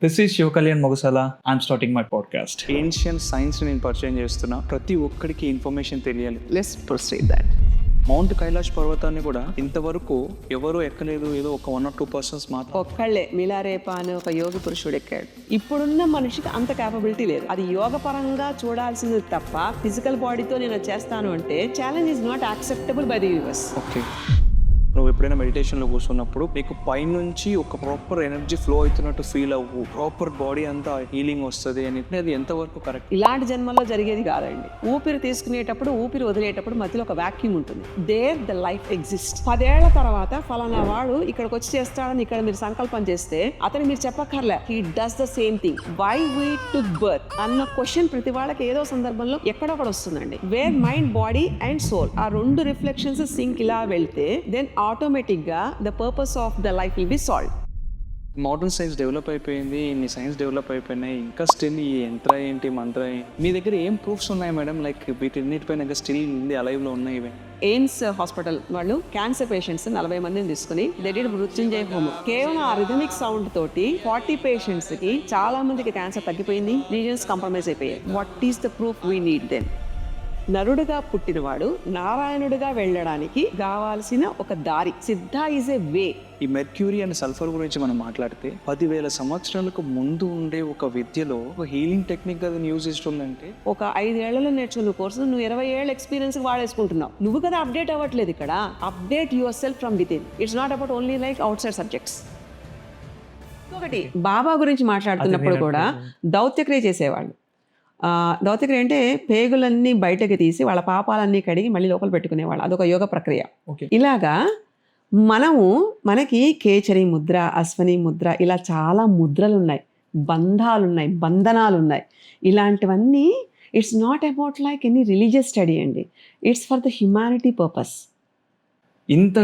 This is Shivakalyan Mogusala. I'm starting my podcast. Ancient science నేను పరిచయం చేస్తున్నా. ప్రతి ఒక్కడికి ఇన్ఫర్మేషన్ తెలియాలి. Let's proceed that. Mount Kailash పర్వతాన్ని కూడా ఇంతవరకు ఎవరూ ఎక్కలేదు, ఏదో ఒక 1 or 2 persons మాత్రం. ఒక్కళ్ళే మిలారేపా అని ఒక యోగ పురుషుడు ఎక్కాడు. ఇప్పుడున్న మనిషికి అంత క్యాపబిలిటీ లేదు. అది యోగ పరంగా చూడాల్సింది తప్ప ఫిజికల్ బాడీతో నేను చేస్తాను అంటే challenge is not acceptable by the universe. Okay, నువ్వు ఎప్పుడైనా మెడిటేషన్లో కూర్చున్నప్పుడు నీకు పైనుంచి ఒక ప్రాపర్ ఎనర్జీ ఫ్లో అవుతున్నట్టు ఫీల్ అవ్వు, ప్రాపర్ బాడీ అంతా హీలింగ్ వస్తుంది అని, అది ఎంతవరకు కరెక్ట్? ఇలాంటి జన్మల్లో జరిగేది కాదండి. ఊపిరి తీసుకునేటప్పుడు ఊపిరి వదిలేటప్పుడు మధ్యలో ఒక వ్యాక్యూమ్ ఉంటుంది. There the life exist. 10 ఏళ్ల తర్వాత ఫలానా వాడు ఇక్కడికి వచ్చి చేస్తాడని ఇక్కడ మీరు సంకల్పం చేస్తే అతను మీరు చెప్పక్కర్లే, he does the same thing. Why we took birth అన్న క్వశ్చన్ ప్రతి వాళ్ళకి ఏదో సందర్భంలో ఎక్కడొక్కడ వస్తుందండి. Where mind, body and soul ఆ రెండు రిఫ్లెక్షన్స్ సింక్ ఇలా వెళ్తే దెన్ ఆటోమేటిక్గా the purpose of the life will be solved. Modern science develop అయిపోయింది, ఇన్ని సైన్స్ డెవలప్ అయిపోయినాయి, ఇంకా స్టిల్ ఈ యంత్ర ఏంటి, మంత్ర ఏంటి, మీ దగ్గర ఏం ప్రూఫ్స్ ఉన్నాయి మేడం? లైక్ వీటిన్నిటిపైన ఇంకా స్టిల్ ఉంది, అలైవ్లో ఉన్నాయి ఇవి. ఎయిమ్స్ హాస్పిటల్ వాళ్ళు క్యాన్సర్ పేషెంట్స్ 40 మందిని తీసుకుని దెడ్ మృత్యుంజయ హోమం కేవలం ఆ రిథమిక్ సౌండ్ తోటి 40 పేషెంట్స్ కి చాలా మందికి క్యాన్సర్ తగ్గిపోయింది, రీజన్స్ కాంప్రమైజ్ అయిపోయాయి. What is the proof we need then? నరుడుగా పుట్టినవాడు నారాయణుడిగా వెళ్ళడానికి కావాల్సిన ఒక దారి. సిద్ధ ఈజ్ ఏ వే. ఈ మెర్క్యూరీ అండ్ సల్ఫర్ గురించి మనం మాట్లాడితే 10,000 సంవత్సరాలకు ముందు ఉండే ఒక విద్యలో ఒక హీలింగ్ టెక్నిక్ అది యూజ్ చేస్తుందంటే, ఒక 5 ఏళ్లలో నేర్చుకున్న కోర్సు నువ్వు 20 ఏళ్ళ ఎక్స్పీరియన్స్ వాడేసుకుంటున్నావు. నువ్వు కదా అప్డేట్ అవ్వట్లేదు. ఇక్కడ update your self from with in. It's not about only like out side subjects. ఒకటి బాబా గురించి మాట్లాడుతున్నప్పుడు కూడా దౌత్యక్రియ చేసేవాళ్ళు. దౌత్యక్రియ అంటే పేగులన్నీ బయటకు తీసి వాళ్ళ పాపాలన్నీ కడిగి మళ్ళీ లోపల పెట్టుకునేవాళ్ళు. అదొక యోగ ప్రక్రియ. ఇలాగా మనకి కేచరి ముద్ర, అశ్వని ముద్ర, ఇలా చాలా ముద్రలు ఉన్నాయి, బంధాలున్నాయి, బంధనాలున్నాయి. ఇలాంటివన్నీ it's not about like any religious study అండి. It's for the humanity purpose. ఇంత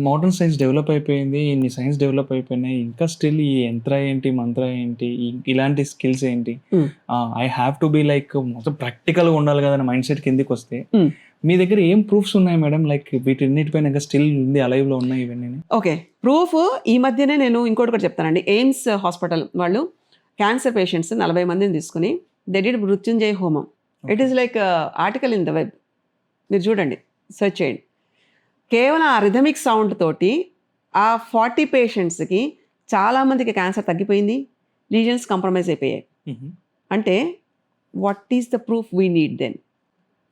మోడర్న్ సైన్స్ డెవలప్ అయిపోయింది, ఇన్ని సైన్స్ డెవలప్ అయిపోయినాయి, ఇంకా స్టిల్ ఈ యంత్ర ఏంటి, మంత్ర ఏంటి, ఇలాంటి స్కిల్స్ ఏంటి, I have to be like మొత్తం ప్రాక్టికల్గా ఉండాలి కదా మైండ్ సెట్ కిందికి వస్తే మీ దగ్గర ఏం ప్రూఫ్స్ ఉన్నాయి మేడం? లైక్ వీటిన్నిటిపైన ఇంకా స్టిల్ ఉంది, అలైవ్లో ఉన్నాయి ఇవన్నీ. ఓకే, ప్రూఫ్ ఈ మధ్యనే నేను ఇంకోటి కూడా చెప్తానండి. ఎయిమ్స్ హాస్పిటల్ వాళ్ళు క్యాన్సర్ పేషెంట్స్ 40 మందిని తీసుకుని దెడ్ మృత్యుంజయ హోమం. It is like article in the web, మీరు చూడండి, సెర్చ్ చేయండి. కేవలం ఆ రిథమిక్ సౌండ్ తోటి ఆ 40 పేషెంట్స్కి చాలామందికి క్యాన్సర్ తగ్గిపోయింది, రీజన్స్ కాంప్రమైజ్ అయిపోయాయి. అంటే what is the proof we need then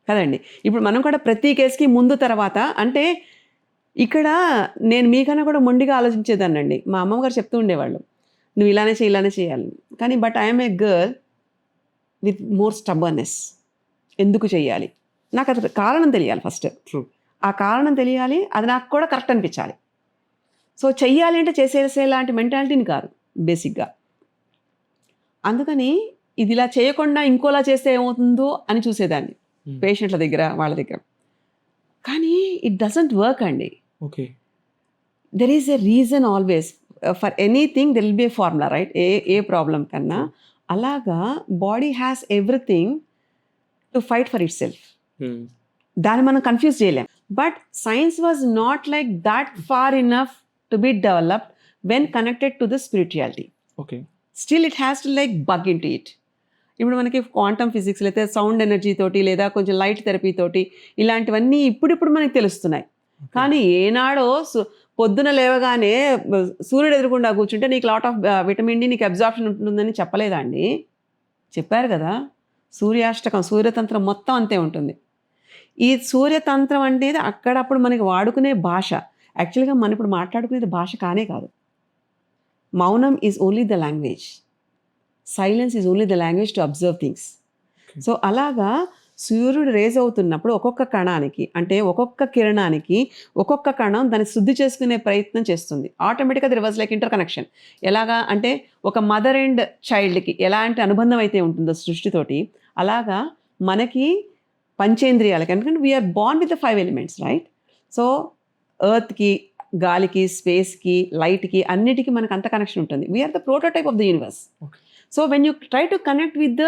కదండి. ఇప్పుడు మనం కూడా ప్రతి కేసుకి ముందు తర్వాత అంటే ఇక్కడ నేను మీకన్నా కూడా మొండిగా ఆలోచించేదాన్నండి. మా అమ్మగారు చెప్తూ ఉండేవాళ్ళు, నువ్వు ఇలానే చేయి, ఇలానే చేయాలి. కానీ but I'm a girl with more stubbornness. ఎందుకు చేయాలి? నాకు అది కారణం తెలియాలి ఫస్ట్. ఆ కారణం తెలియాలి, అది నాకు కూడా కరెక్ట్ అనిపించాలి. సో చెయ్యాలి అంటే చేసేలాంటి మెంటాలిటీని కాదు బేసిక్గా. అందుకని ఇది ఇలా చేయకుండా ఇంకోలా చేస్తే ఏమవుతుందో అని చూసేదాన్ని పేషెంట్ల దగ్గర, వాళ్ళ దగ్గర. కానీ ఇట్ డజంట్ వర్క్ అండి. Okay, there is a reason always for anything. There will be a formula, right? ఏ ప్రాబ్లం కన్నా అలాగా body has everything to fight for itself. దాన్ని మనం కన్ఫ్యూజ్ చేయలేం. But science was not like that far enough to be developed when connected to the spirituality. Okay, still it has to like bug in to it. ఇప్పుడు మనకి quantum physics లేదా sound energy తోటి లేదా కొంచెం light therapy తోటి ఇలాంటివన్నీ ఇప్పుడిప్పుడు మనకి తెలుస్తున్నాయి. కానీ ఏనాడో పొద్దున లేవగానే సూర్యుడు ఎదురుకుండా కూర్చుంటే నీకు లాట్ ఆఫ్ విటమిన్ డి, నీకు అబ్జార్ప్షన్ ఉంటుందని చెప్పలేదా అండి? చెప్పారు కదా. సూర్యాష్టకం, సూర్యతంత్రం మొత్తం అంతే ఉంటుంది. ఈ సూర్యతంత్రం అనేది అక్కడప్పుడు మనకి వాడుకునే భాష. యాక్చువల్గా మనం ఇప్పుడు మాట్లాడుకునేది భాష కానే కాదు. మౌనం is only the language, silence is only the language to observe things. So అలాగా సూర్యుడు రేజ్ అవుతున్నప్పుడు ఒక్కొక్క కణానికి, అంటే ఒక్కొక్క కిరణానికి ఒక్కొక్క కణం దాన్ని శుద్ధి చేసుకునే ప్రయత్నం చేస్తుంది. ఆటోమేటిక్గా there was like inter connection. ఎలాగా అంటే ఒక మదర్ అండ్ చైల్డ్కి ఎలాంటి అనుబంధం అయితే ఉంటుందో సృష్టితోటి, అలాగా మనకి పంచేంద్రియాలకి, ఎందుకంటే we are born with the 5 elements, right? So ఎర్త్కి, గాలికి, స్పేస్కి, లైట్కి, అన్నిటికీ మనకు అంత కనెక్షన్ ఉంటుంది. We are the prototype of the universe. So when you try to connect with the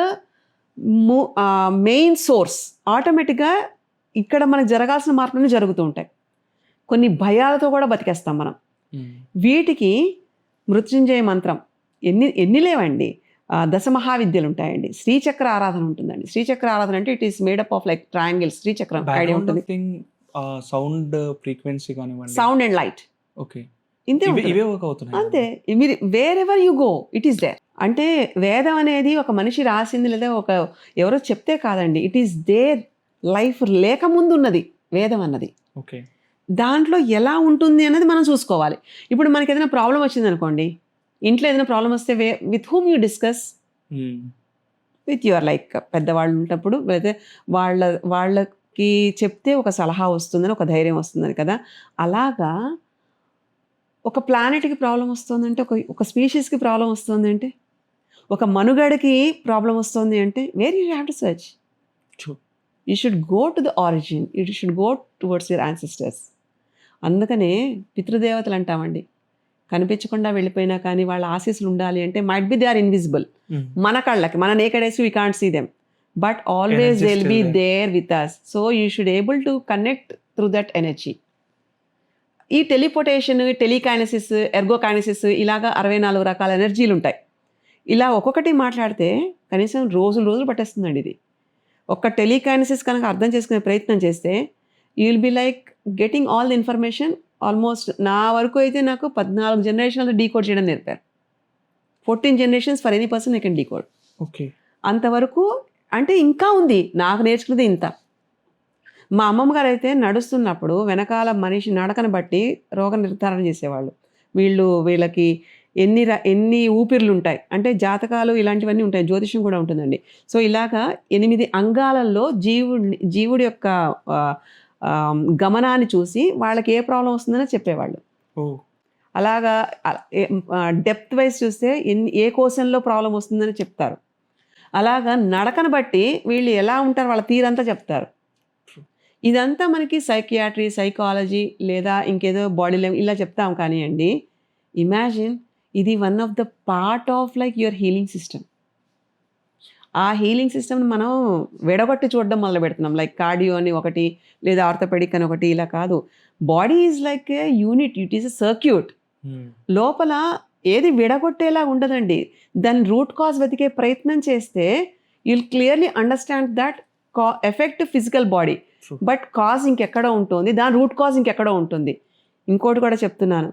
main source, ఆటోమేటిక్గా ఇక్కడ మనకు జరగాల్సిన మార్పులు జరుగుతూ ఉంటాయి. కొన్ని భయాలతో కూడా బతికేస్తాం మనం. వీటికి మృత్యుంజయ మంత్రం ఎన్ని లేవండి. దశమహావిద్యలు ఉంటాయండి. శ్రీచక్ర ఆరాధన ఉంటుందండి. శ్రీచక్ర ఆరాధన అంటే it is made up of like triangle. శ్రీచక్రం ఐడియా ఉంటుంది. సౌండ్ ఫ్రీక్వెన్సీ కానివ్వండి. Sound and light okay. ఇంతే ఉంటుంది. ఇవే వర్క్ అవుతున్నాయి. అంతే. మీరు wherever you go it is there. అంటే వేదం అనేది ఒక మనిషి రాసింది లేదా ఒక ఎవరో చెప్తే కాదండి. It is there. లైఫ్ లేకముందు ఉన్నది వేదం అన్నది. ఓకే. దాంట్లో ఎలా ఉంటుంది అన్నది మనం చూసుకోవాలి. ఇప్పుడు మనకి ఏదైనా ప్రాబ్లం వచ్చింది అనుకోండి, ఇంట్లో ఏదైనా ప్రాబ్లం వస్తే with whom you discuss? With your like పెద్దవాళ్ళు ఉన్నప్పుడు, లేదా వాళ్ళకి చెప్తే ఒక సలహా వస్తుందని, ఒక ధైర్యం వస్తుందని కదా. అలాగా ఒక ప్లానెట్కి ప్రాబ్లం వస్తుందంటే, ఒక స్పీషీస్కి ప్రాబ్లం వస్తుందంటే, ఒక మనుగడకి ప్రాబ్లం వస్తుంది అంటే where you have to search. You should go to the origin. You should go towards your ancestors. అందుకనే పితృదేవతలు అంటామండి. కనిపించకుండా వెళ్ళిపోయినా కానీ వాళ్ళ ఆశీస్సులు ఉండాలి అంటే might be they are invisible. మన కళ్ళకి, మన naked eyes we can't see them, but always they will be there with us. So you should able to connect through that energy. ఈ టెలిపోటేషన్, టెలికైనసిస్, ఎర్గోకైనసిస్ ఇలాగా 64 రకాల ఎనర్జీలు ఉంటాయి. ఇలా ఒక్కొక్కటి మాట్లాడితే కనీసం రోజులు పట్టేస్తుందండి ఇది. ఒక్క టెలికైనసిస్ కనుక అర్థం చేసుకునే ప్రయత్నం చేస్తే you will be like getting all the information. Almost నా వరకు అయితే నాకు 14 జనరేషన్లు డీకోడ్ చేయడం నేర్పారు. 14 generations for any person I can decode. Okay. అంతవరకు అంటే ఇంకా ఉంది. నాకు నేర్చుకున్నది ఇంత. మా అమ్మమ్మ గారు అయితే నడుస్తున్నప్పుడు వెనకాల మనిషి నడకను బట్టి రోగ నిర్ధారణ చేసేవాళ్ళు. వీళ్ళకి ఎన్ని ఊపిర్లు ఉంటాయి అంటే జాతకాలు ఇలాంటివన్నీ ఉంటాయి. జ్యోతిష్యం కూడా ఉంటుందండి. సో ఇలాగా 8 అంగాలలో జీవుడి యొక్క గమనాన్ని చూసి వాళ్ళకి ఏ ప్రాబ్లం వస్తుందని చెప్పేవాళ్ళు. అలాగా డెప్త్ వైజ్ చూస్తే ఏ కోశంలో ప్రాబ్లం వస్తుందని చెప్తారు. అలాగా నడకను బట్టి వీళ్ళు ఎలా ఉంటారు వాళ్ళ తీరంతా చెప్తారు. ఇదంతా మనకి సైకియాట్రీ, సైకాలజీ లేదా ఇంకేదో బాడీ లెవెల్ ఇలా చెప్తాం. కానీ అండి ఇమాజిన్ ఇది one of the part of like your healing system. ఆ హీలింగ్ సిస్టమ్ని మనం విడగొట్టి చూడడం మొదలు పెడుతున్నాం. లైక్ కార్డియో అని ఒకటి, లేదా ఆర్థోపెడిక్ అని ఒకటి, ఇలా కాదు. Body is like A unit. It is a circuit. లోపల ఏది విడగొట్టేలా ఉండదండి. దాని రూట్ కాజ్ వెతికే ప్రయత్నం చేస్తే you'll clearly understand that effect physical body, but cause ఇంకెక్కడో ఉంటుంది, దాని రూట్ కాజ్ ఇంకెక్కడో ఉంటుంది. ఇంకోటి కూడా చెప్తున్నాను,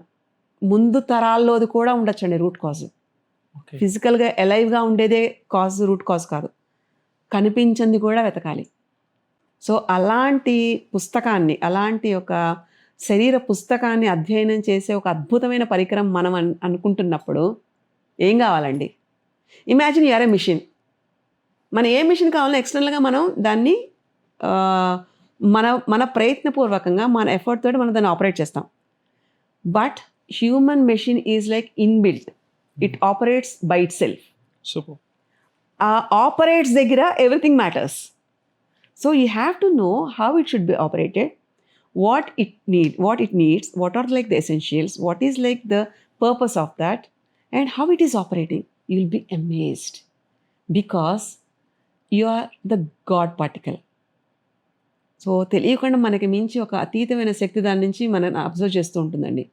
ముందు తరాల్లోది కూడా ఉండొచ్చండి రూట్ కాజ్. ఫిజికల్గా ఎలైవ్గా ఉండేదే కాజ్, రూట్ కాజ్ కాదు. కనిపించింది కూడా వెతకాలి. సో అలాంటి పుస్తకాన్ని, అలాంటి ఒక శరీర పుస్తకాన్ని అధ్యయనం చేసే ఒక అద్భుతమైన పరికరం మనం అనుకుంటున్నప్పుడు ఏం కావాలండి? Imagine you're a machine. మన ఏ మిషన్ కావాలో ఎక్స్టర్నల్గా మనం దాన్ని మన ప్రయత్నపూర్వకంగా మన ఎఫర్ట్ తోటి మనం దాన్ని ఆపరేట్ చేస్తాం. But human machine is like inbuilt. It operates by it self. ఆ ఆపరేట్స్ దగ్గర everything matters. So you have to know how it should B operated, what it needs, what are like the essentials, what is like the purpose of that, and how it is operating. You will be amazed because you are the God particle. So తెలియకుండా మనకి మించి ఒక అతీతమైన శక్తి దాని నుంచి మనం observe చేస్తూ ఉంటుందండి.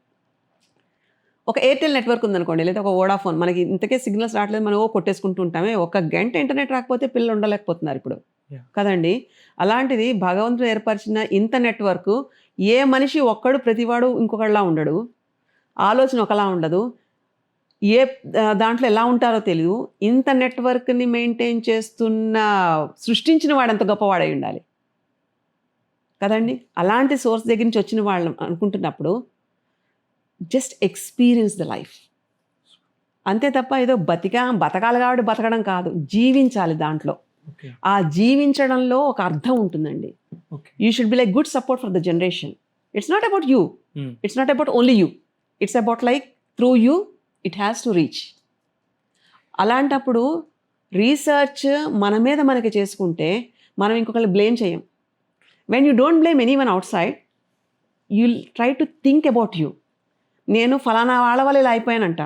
ఒక ఎయిర్టెల్ నెట్వర్క్ ఉందనుకోండి, లేదా ఒక వోడాఫోన్, మనకి ఇంతకే సిగ్నల్స్ రావట్లేదు, మనం కొట్టేసుకుంటూ ఉంటామే. ఒక గంట ఇంటర్నెట్ రాకపోతే పిల్లలు ఉండలేకపోతున్నారు ఇప్పుడు కదండి. అలాంటిది భగవంతుడు ఏర్పరిచిన ఇంత నెట్వర్క్, ఏ మనిషి ఒక్కడు ప్రతివాడు ఇంకొకళ్ళలా ఉండడు, ఆలోచన ఒకలా ఉండదు, ఏ దాంట్లో ఎలా ఉంటారో తెలియదు. ఇంత నెట్వర్క్ని మెయింటైన్ సృష్టించిన వాడు ఎంత గొప్పవాడై ఉండాలి కదండి. అలాంటి సోర్స్ దగ్గర నుంచి వచ్చిన వాళ్ళం అనుకుంటున్నప్పుడు జస్ట్ ఎక్స్పీరియన్స్ ద లైఫ్ అంతే తప్ప ఏదో బతకాలి కాబట్టి బతకడం కాదు, జీవించాలి. దాంట్లో ఆ జీవించడంలో ఒక అర్థం ఉంటుందండి. You should be like good support for the generation. It's not about you, it's not about only you, it's about like through you it has to reach. అలాంటప్పుడు రీసెర్చ్ మన మీద మనకి చేసుకుంటే మనం ఇంకొకరిని బ్లేమ్ చేయం. When you don't blame any one out side, you will try to think about you. నేను ఫలానా వాళ్ళ వల్ల ఇలా అయిపోయానంట,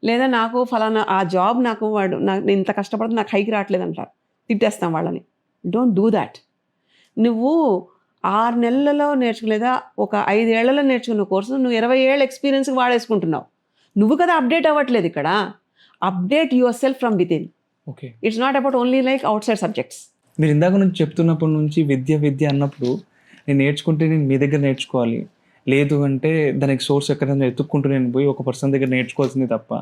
లేదా నాకు ఫలానా ఆ జాబ్ నేను ఇంత కష్టపడితే నాకు హైకి రావట్లేదంట, తిట్టేస్తాం వాళ్ళని. Don't do that. నువ్వు 6 నెలలలో లేదా ఒక 5 ఏళ్లలో నేర్చుకున్న కోర్సు నువ్వు 20 ఏళ్ళ ఎక్స్పీరియన్స్కి వాడేసుకుంటున్నావు. నువ్వు కదా అప్డేట్ అవ్వట్లేదు ఇక్కడ. Update your self from with in. Okay. It's not about only like out side subjects. మీరు ఇందాక నుంచి చెప్తున్నప్పటి నుంచి విద్య అన్నప్పుడు నేను నేర్చుకుంటే నేను మీ దగ్గర నేర్చుకోవాలి, లేదు అంటే దానికి సోర్స్ ఎక్కడైనా ఎత్తుక్కుంటూ నేను పోయి ఒక పర్సన్ దగ్గర నేర్చుకోవాల్సింది తప్ప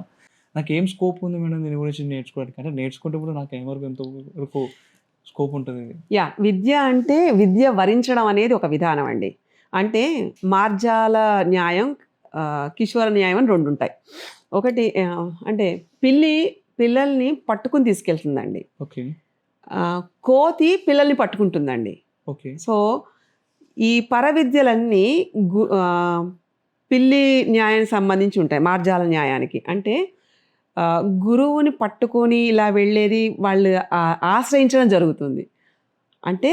నాకు ఏం స్కోప్ ఉంది మేడం దీని గురించి నేర్చుకోవడానికి? అంటే నేర్చుకుంటే కూడా నాకు ఎంతవరకు స్కోప్ ఉంటుంది ఇది? విద్య అంటే విద్య వరించడం అనేది ఒక విధానం అండి. అంటే మార్జాల న్యాయం, కిషోర న్యాయం అని 2 ఉంటాయి. ఒకటి అంటే పిల్లల్ని పట్టుకుని తీసుకెళ్తుందండి. ఓకే. కోతి పిల్లల్ని పట్టుకుంటుందండి. ఓకే. సో ఈ పరవిద్యలన్నీ పిల్లి న్యాయానికి సంబంధించి ఉంటాయి. మార్జాల న్యాయానికి అంటే గురువుని పట్టుకొని ఇలా వెళ్ళేది వాళ్ళు ఆశ్రయించడం జరుగుతుంది. అంటే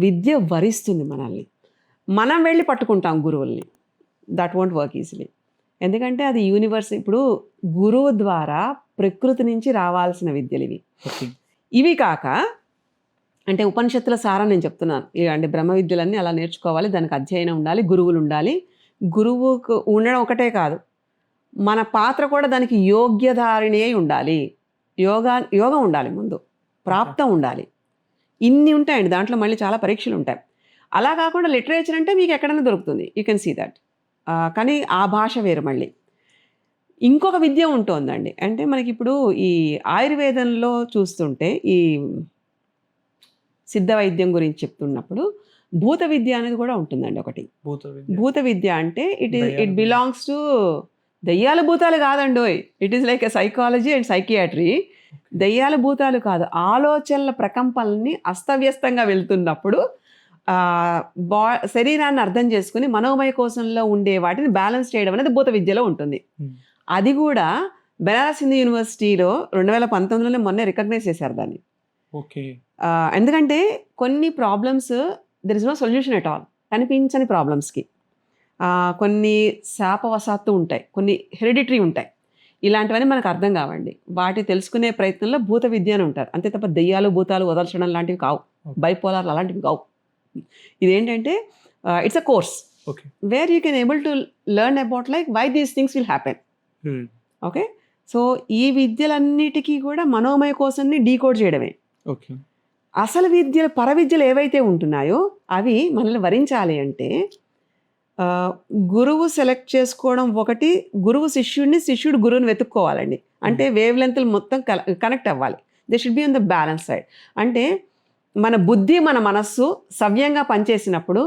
విద్య వరిస్తుంది మనల్ని. మనం వెళ్ళి పట్టుకుంటాం గురువుల్ని. That won't work easily. ఎందుకంటే అది యూనివర్స్. ఇప్పుడు గురువు ద్వారా ప్రకృతి నుంచి రావాల్సిన విద్యలు ఇవి. ఇవి కాక అంటే ఉపనిషత్తుల సారం నేను చెప్తున్నాను. అంటే బ్రహ్మ విద్యలన్నీ అలా నేర్చుకోవాలి, దానికి అధ్యయనం ఉండాలి, గురువులు ఉండాలి. గురువుకు ఉండడం ఒకటే కాదు, మన పాత్ర కూడా దానికి యోగ్యధారిణి అయి ఉండాలి. యోగం ఉండాలి, ముందు ప్రాప్తం ఉండాలి. ఇన్ని ఉంటాయండి దాంట్లో. మళ్ళీ చాలా పరీక్షలు ఉంటాయి. అలా కాకుండా లిటరేచర్ అంటే మీకు ఎక్కడైనా దొరుకుతుంది, యూ కెన్ సీ దట్. కానీ ఆ భాష వేరు. మళ్ళీ ఇంకొక విద్య ఉంటుందండి. అంటే మనకి ఇప్పుడు ఈ ఆయుర్వేదంలో చూస్తుంటే ఈ సిద్ధ వైద్యం గురించి చెప్తున్నప్పుడు భూత విద్య అనేది కూడా ఉంటుందండి ఒకటి. భూత విద్య అంటే ఇట్ బిలాంగ్స్ టు దయ్యాల భూతాలు కాదండి. It is like a psychology and psychiatry. దయ్యాల భూతాలు కాదు, ఆలోచనల ప్రకంపనల్ని అస్తవ్యస్తంగా వెళ్తున్నప్పుడు శరీరాన్ని అర్థం చేసుకుని మనోమయ కోశంలో ఉండే వాటిని బ్యాలెన్స్ చేయడం అనేది భూత విద్యలో ఉంటుంది. అది కూడా బెనారస్ హిందూ యూనివర్సిటీలో 2019లోనే మొన్నే రికగ్నైజ్ చేశారు దాన్ని. ఓకే. ఎందుకంటే కొన్ని problems there is no solution at all. కనిపించని ప్రాబ్లమ్స్కి కొన్ని శాపవశాత్తు ఉంటాయి, కొన్ని హెరిడిటరీ ఉంటాయి. ఇలాంటివన్నీ మనకు అర్థం కావండి. వాటి తెలుసుకునే ప్రయత్నంలో భూత విద్య అని ఉంటారు. అంతే తప్ప దెయ్యాలు భూతాలు వదల్చడం లాంటివి కావు, బైపోలార్ అలాంటివి కావు. ఇదేంటంటే it's a course where you can able to learn about like why these things will happen. Okay. So ఈ విద్యలన్నిటికీ కూడా మనోమయ కోశాన్ని డీకోడ్ చేయడమే. ఓకే. అసలు విద్యలు, పరవిద్యలు ఏవైతే ఉంటున్నాయో అవి మనల్ని వరించాలి అంటే గురువు సెలెక్ట్ చేసుకోవడం ఒకటి, గురువు శిష్యుడిని, శిష్యుడు గురువుని వెతుక్కోవాలండి. అంటే వేవ్ లెంత్లు మొత్తం కనెక్ట్ అవ్వాలి. They should be on the balance side. అంటే మన బుద్ధి, మన మనస్సు సవ్యంగా పనిచేసినప్పుడు,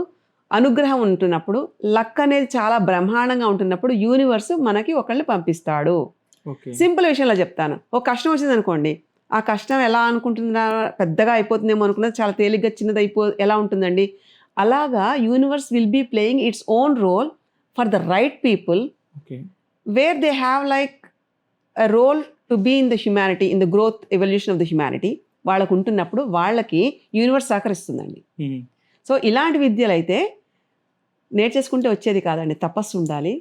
అనుగ్రహం ఉంటున్నప్పుడు, లక్ అనేది చాలా బ్రహ్మాండంగా ఉంటున్నప్పుడు యూనివర్స్ మనకి ఒకళ్ళని పంపిస్తాడు. సింపుల్ విషయంలో చెప్తాను. ఒక కష్టం వచ్చింది అనుకోండి, ఆ కష్టం ఎలా అనుకుంటున్నా పెద్దగా అయిపోతుందేమో అనుకున్నది చాలా తేలిగ్గా చిన్నది ఎలా ఉంటుందండి. అలాగా universe will be playing its own role for the right people where they have like a role to be in the humanity, in the growth evolution of the humanity. వాళ్ళకు ఉంటున్నప్పుడు వాళ్ళకి యూనివర్స్ సహకరిస్తుందండి. సో ఇలాంటి విద్యలు అయితే నేర్చేసుకుంటే వచ్చేది కాదండి. తపస్సు ఉండాలి,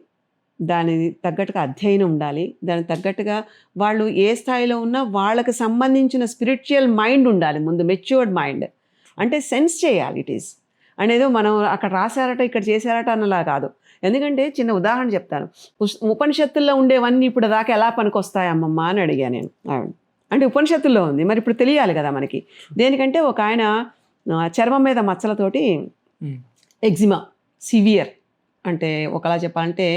దానికి తగ్గట్టుగా అధ్యయనం ఉండాలి, దానికి తగ్గట్టుగా వాళ్ళు ఏ స్థాయిలో ఉన్నా వాళ్ళకి సంబంధించిన స్పిరిచువల్ మైండ్ ఉండాలి ముందు, మెచ్యూర్డ్ మైండ్. అంటే సెన్స్ చేయాలి ఇట్ ఈస్. అనేదో మనం అక్కడ రాశారట ఇక్కడ చేశారట అన్నలా కాదు. ఎందుకంటే చిన్న ఉదాహరణ చెప్తాను. ఉపనిషత్తుల్లో ఉండేవన్నీ ఇప్పుడు దాకా ఎలా పనికొస్తాయి అమ్మమ్మ అని అడిగాను నేను. అంటే ఉపనిషత్తుల్లో ఉంది, మరి ఇప్పుడు తెలియాలి కదా మనకి. దేనికంటే ఒక ఆయన చర్మం మీద మచ్చలతోటి, ఎగ్జిమా సివియర్, అంటే ఒకలా చెప్పాలంటే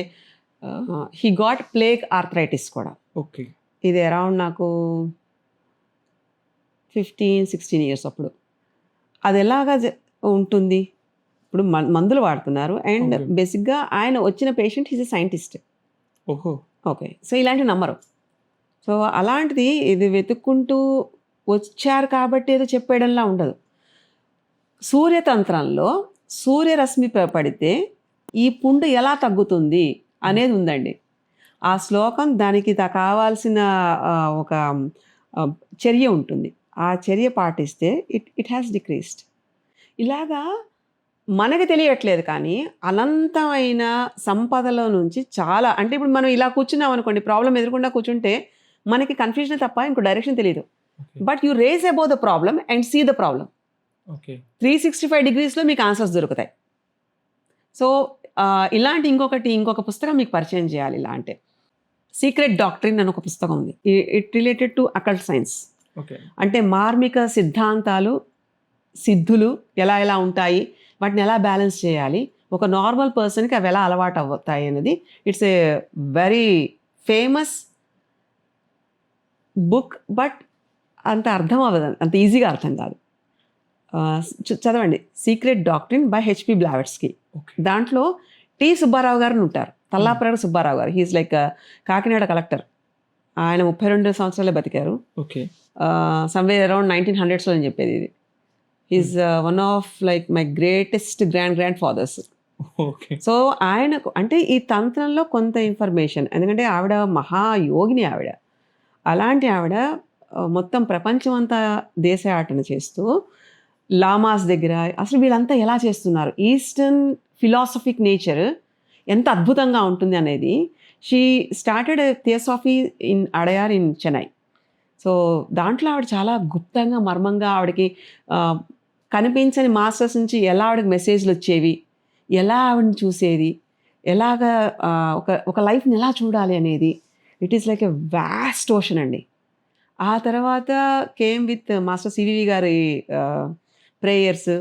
హీ గాట్ ప్లేగ్ ఆర్థరైటిస్ కూడా. ఓకే. ఇది అరౌండ్ నాకు 15-16 ఇయర్స్ అప్పుడు. అది ఎలాగా ఉంటుంది, ఇప్పుడు మందులు వాడుతున్నారు అండ్ బేసిక్గా ఆయన వచ్చిన పేషెంట్ ఈజ్ ఎ సైంటిస్ట్. ఓహో. ఓకే. సో ఇలాంటివి నమ్మరు. సో అలాంటిది ఇది వెతుక్కుంటూ వచ్చారు కాబట్టి ఏదో చెప్పేయడంలా ఉండదు. సూర్యతంత్రంలో సూర్యరశ్మి పడితే ఈ పుండు ఎలా తగ్గుతుంది అనేది ఉందండి. ఆ శ్లోకం దానికి కావాల్సిన ఒక చర్య ఉంటుంది. ఆ చర్య పాటిస్తే ఇట్ హ్యాస్ డిక్రీస్డ్. ఇలాగా మనకి తెలియట్లేదు కానీ అనంతమైన సంపదలో నుంచి చాలా, అంటే ఇప్పుడు మనం ఇలా కూర్చున్నాం అనుకోండి, ప్రాబ్లం ఎదురకుండా కూర్చుంటే మనకి కన్ఫ్యూజన్ తప్ప ఇంకో డైరెక్షన్ తెలియదు. But you raise above the problem and see the problem. 365 degreesలో మీకు ఆన్సర్స్ దొరుకుతాయి. సో ఇలాంటి ఇంకొక పుస్తకం మీకు పరిచయం చేయాలి. ఇలా అంటే సీక్రెట్ డాక్ట్రిన్ అని ఒక పుస్తకం ఉంది. It related to occult science. Okay. అంటే మార్మిక సిద్ధాంతాలు, సిద్ధులు ఎలా ఎలా ఉంటాయి, వాటిని ఎలా బ్యాలెన్స్ చేయాలి, ఒక నార్మల్ పర్సన్కి అవి ఎలా అలవాటు అవుతాయి అనేది it's a very famous book. But అంత అర్థం అవ్వదు, అంత ఈజీగా అర్థం కాదు. చదవండి, secret doctrine by HP Blavatsky. Okay. దాంట్లో టి సుబ్బారావు గారు ఉంటారు, తల్లాపరాడు సుబ్బారావు గారు. He is like Kakinada collector. ఆయన 32 సంవత్సరాలే బతికారు. ఓకే. సమ్వేర్ అరౌండ్ 1900s అని చెప్పేది ఇది. He is one of like my greatest grand fathers. Okay. So ఆయనకు అంటే ఈ తంత్రంలో కొంత ఇన్ఫర్మేషన్, ఎందుకంటే ఆవిడ మహాయోగిని ఆవిడ. అలాంటి ఆవిడ మొత్తం ప్రపంచం అంతా దేశయాటన చేస్తూ లామాస్ దగ్గర అసలు వీళ్ళంతా ఎలా చేస్తున్నారు, ఈస్టర్న్ ఫిలాసఫిక్ నేచర్ ఎంత అద్భుతంగా ఉంటుంది అనేది. She started theosophy in Adyar in Chennai. So దాంట్లో ఆవిడ చాలా గుప్తంగా మర్మంగా ఆవిడకి కనిపించని మాస్టర్స్ నుంచి ఎలా ఆవిడకి మెసేజ్లు వచ్చేవి, ఎలా ఆవిడని చూసేది, ఎలాగా ఒక లైఫ్ని ఎలా చూడాలి అనేది. It is like a vast ocean అండి. ఆ తర్వాత కేమ్ విత్ మాస్టర్ సివివి గారి ప్రేయర్స్.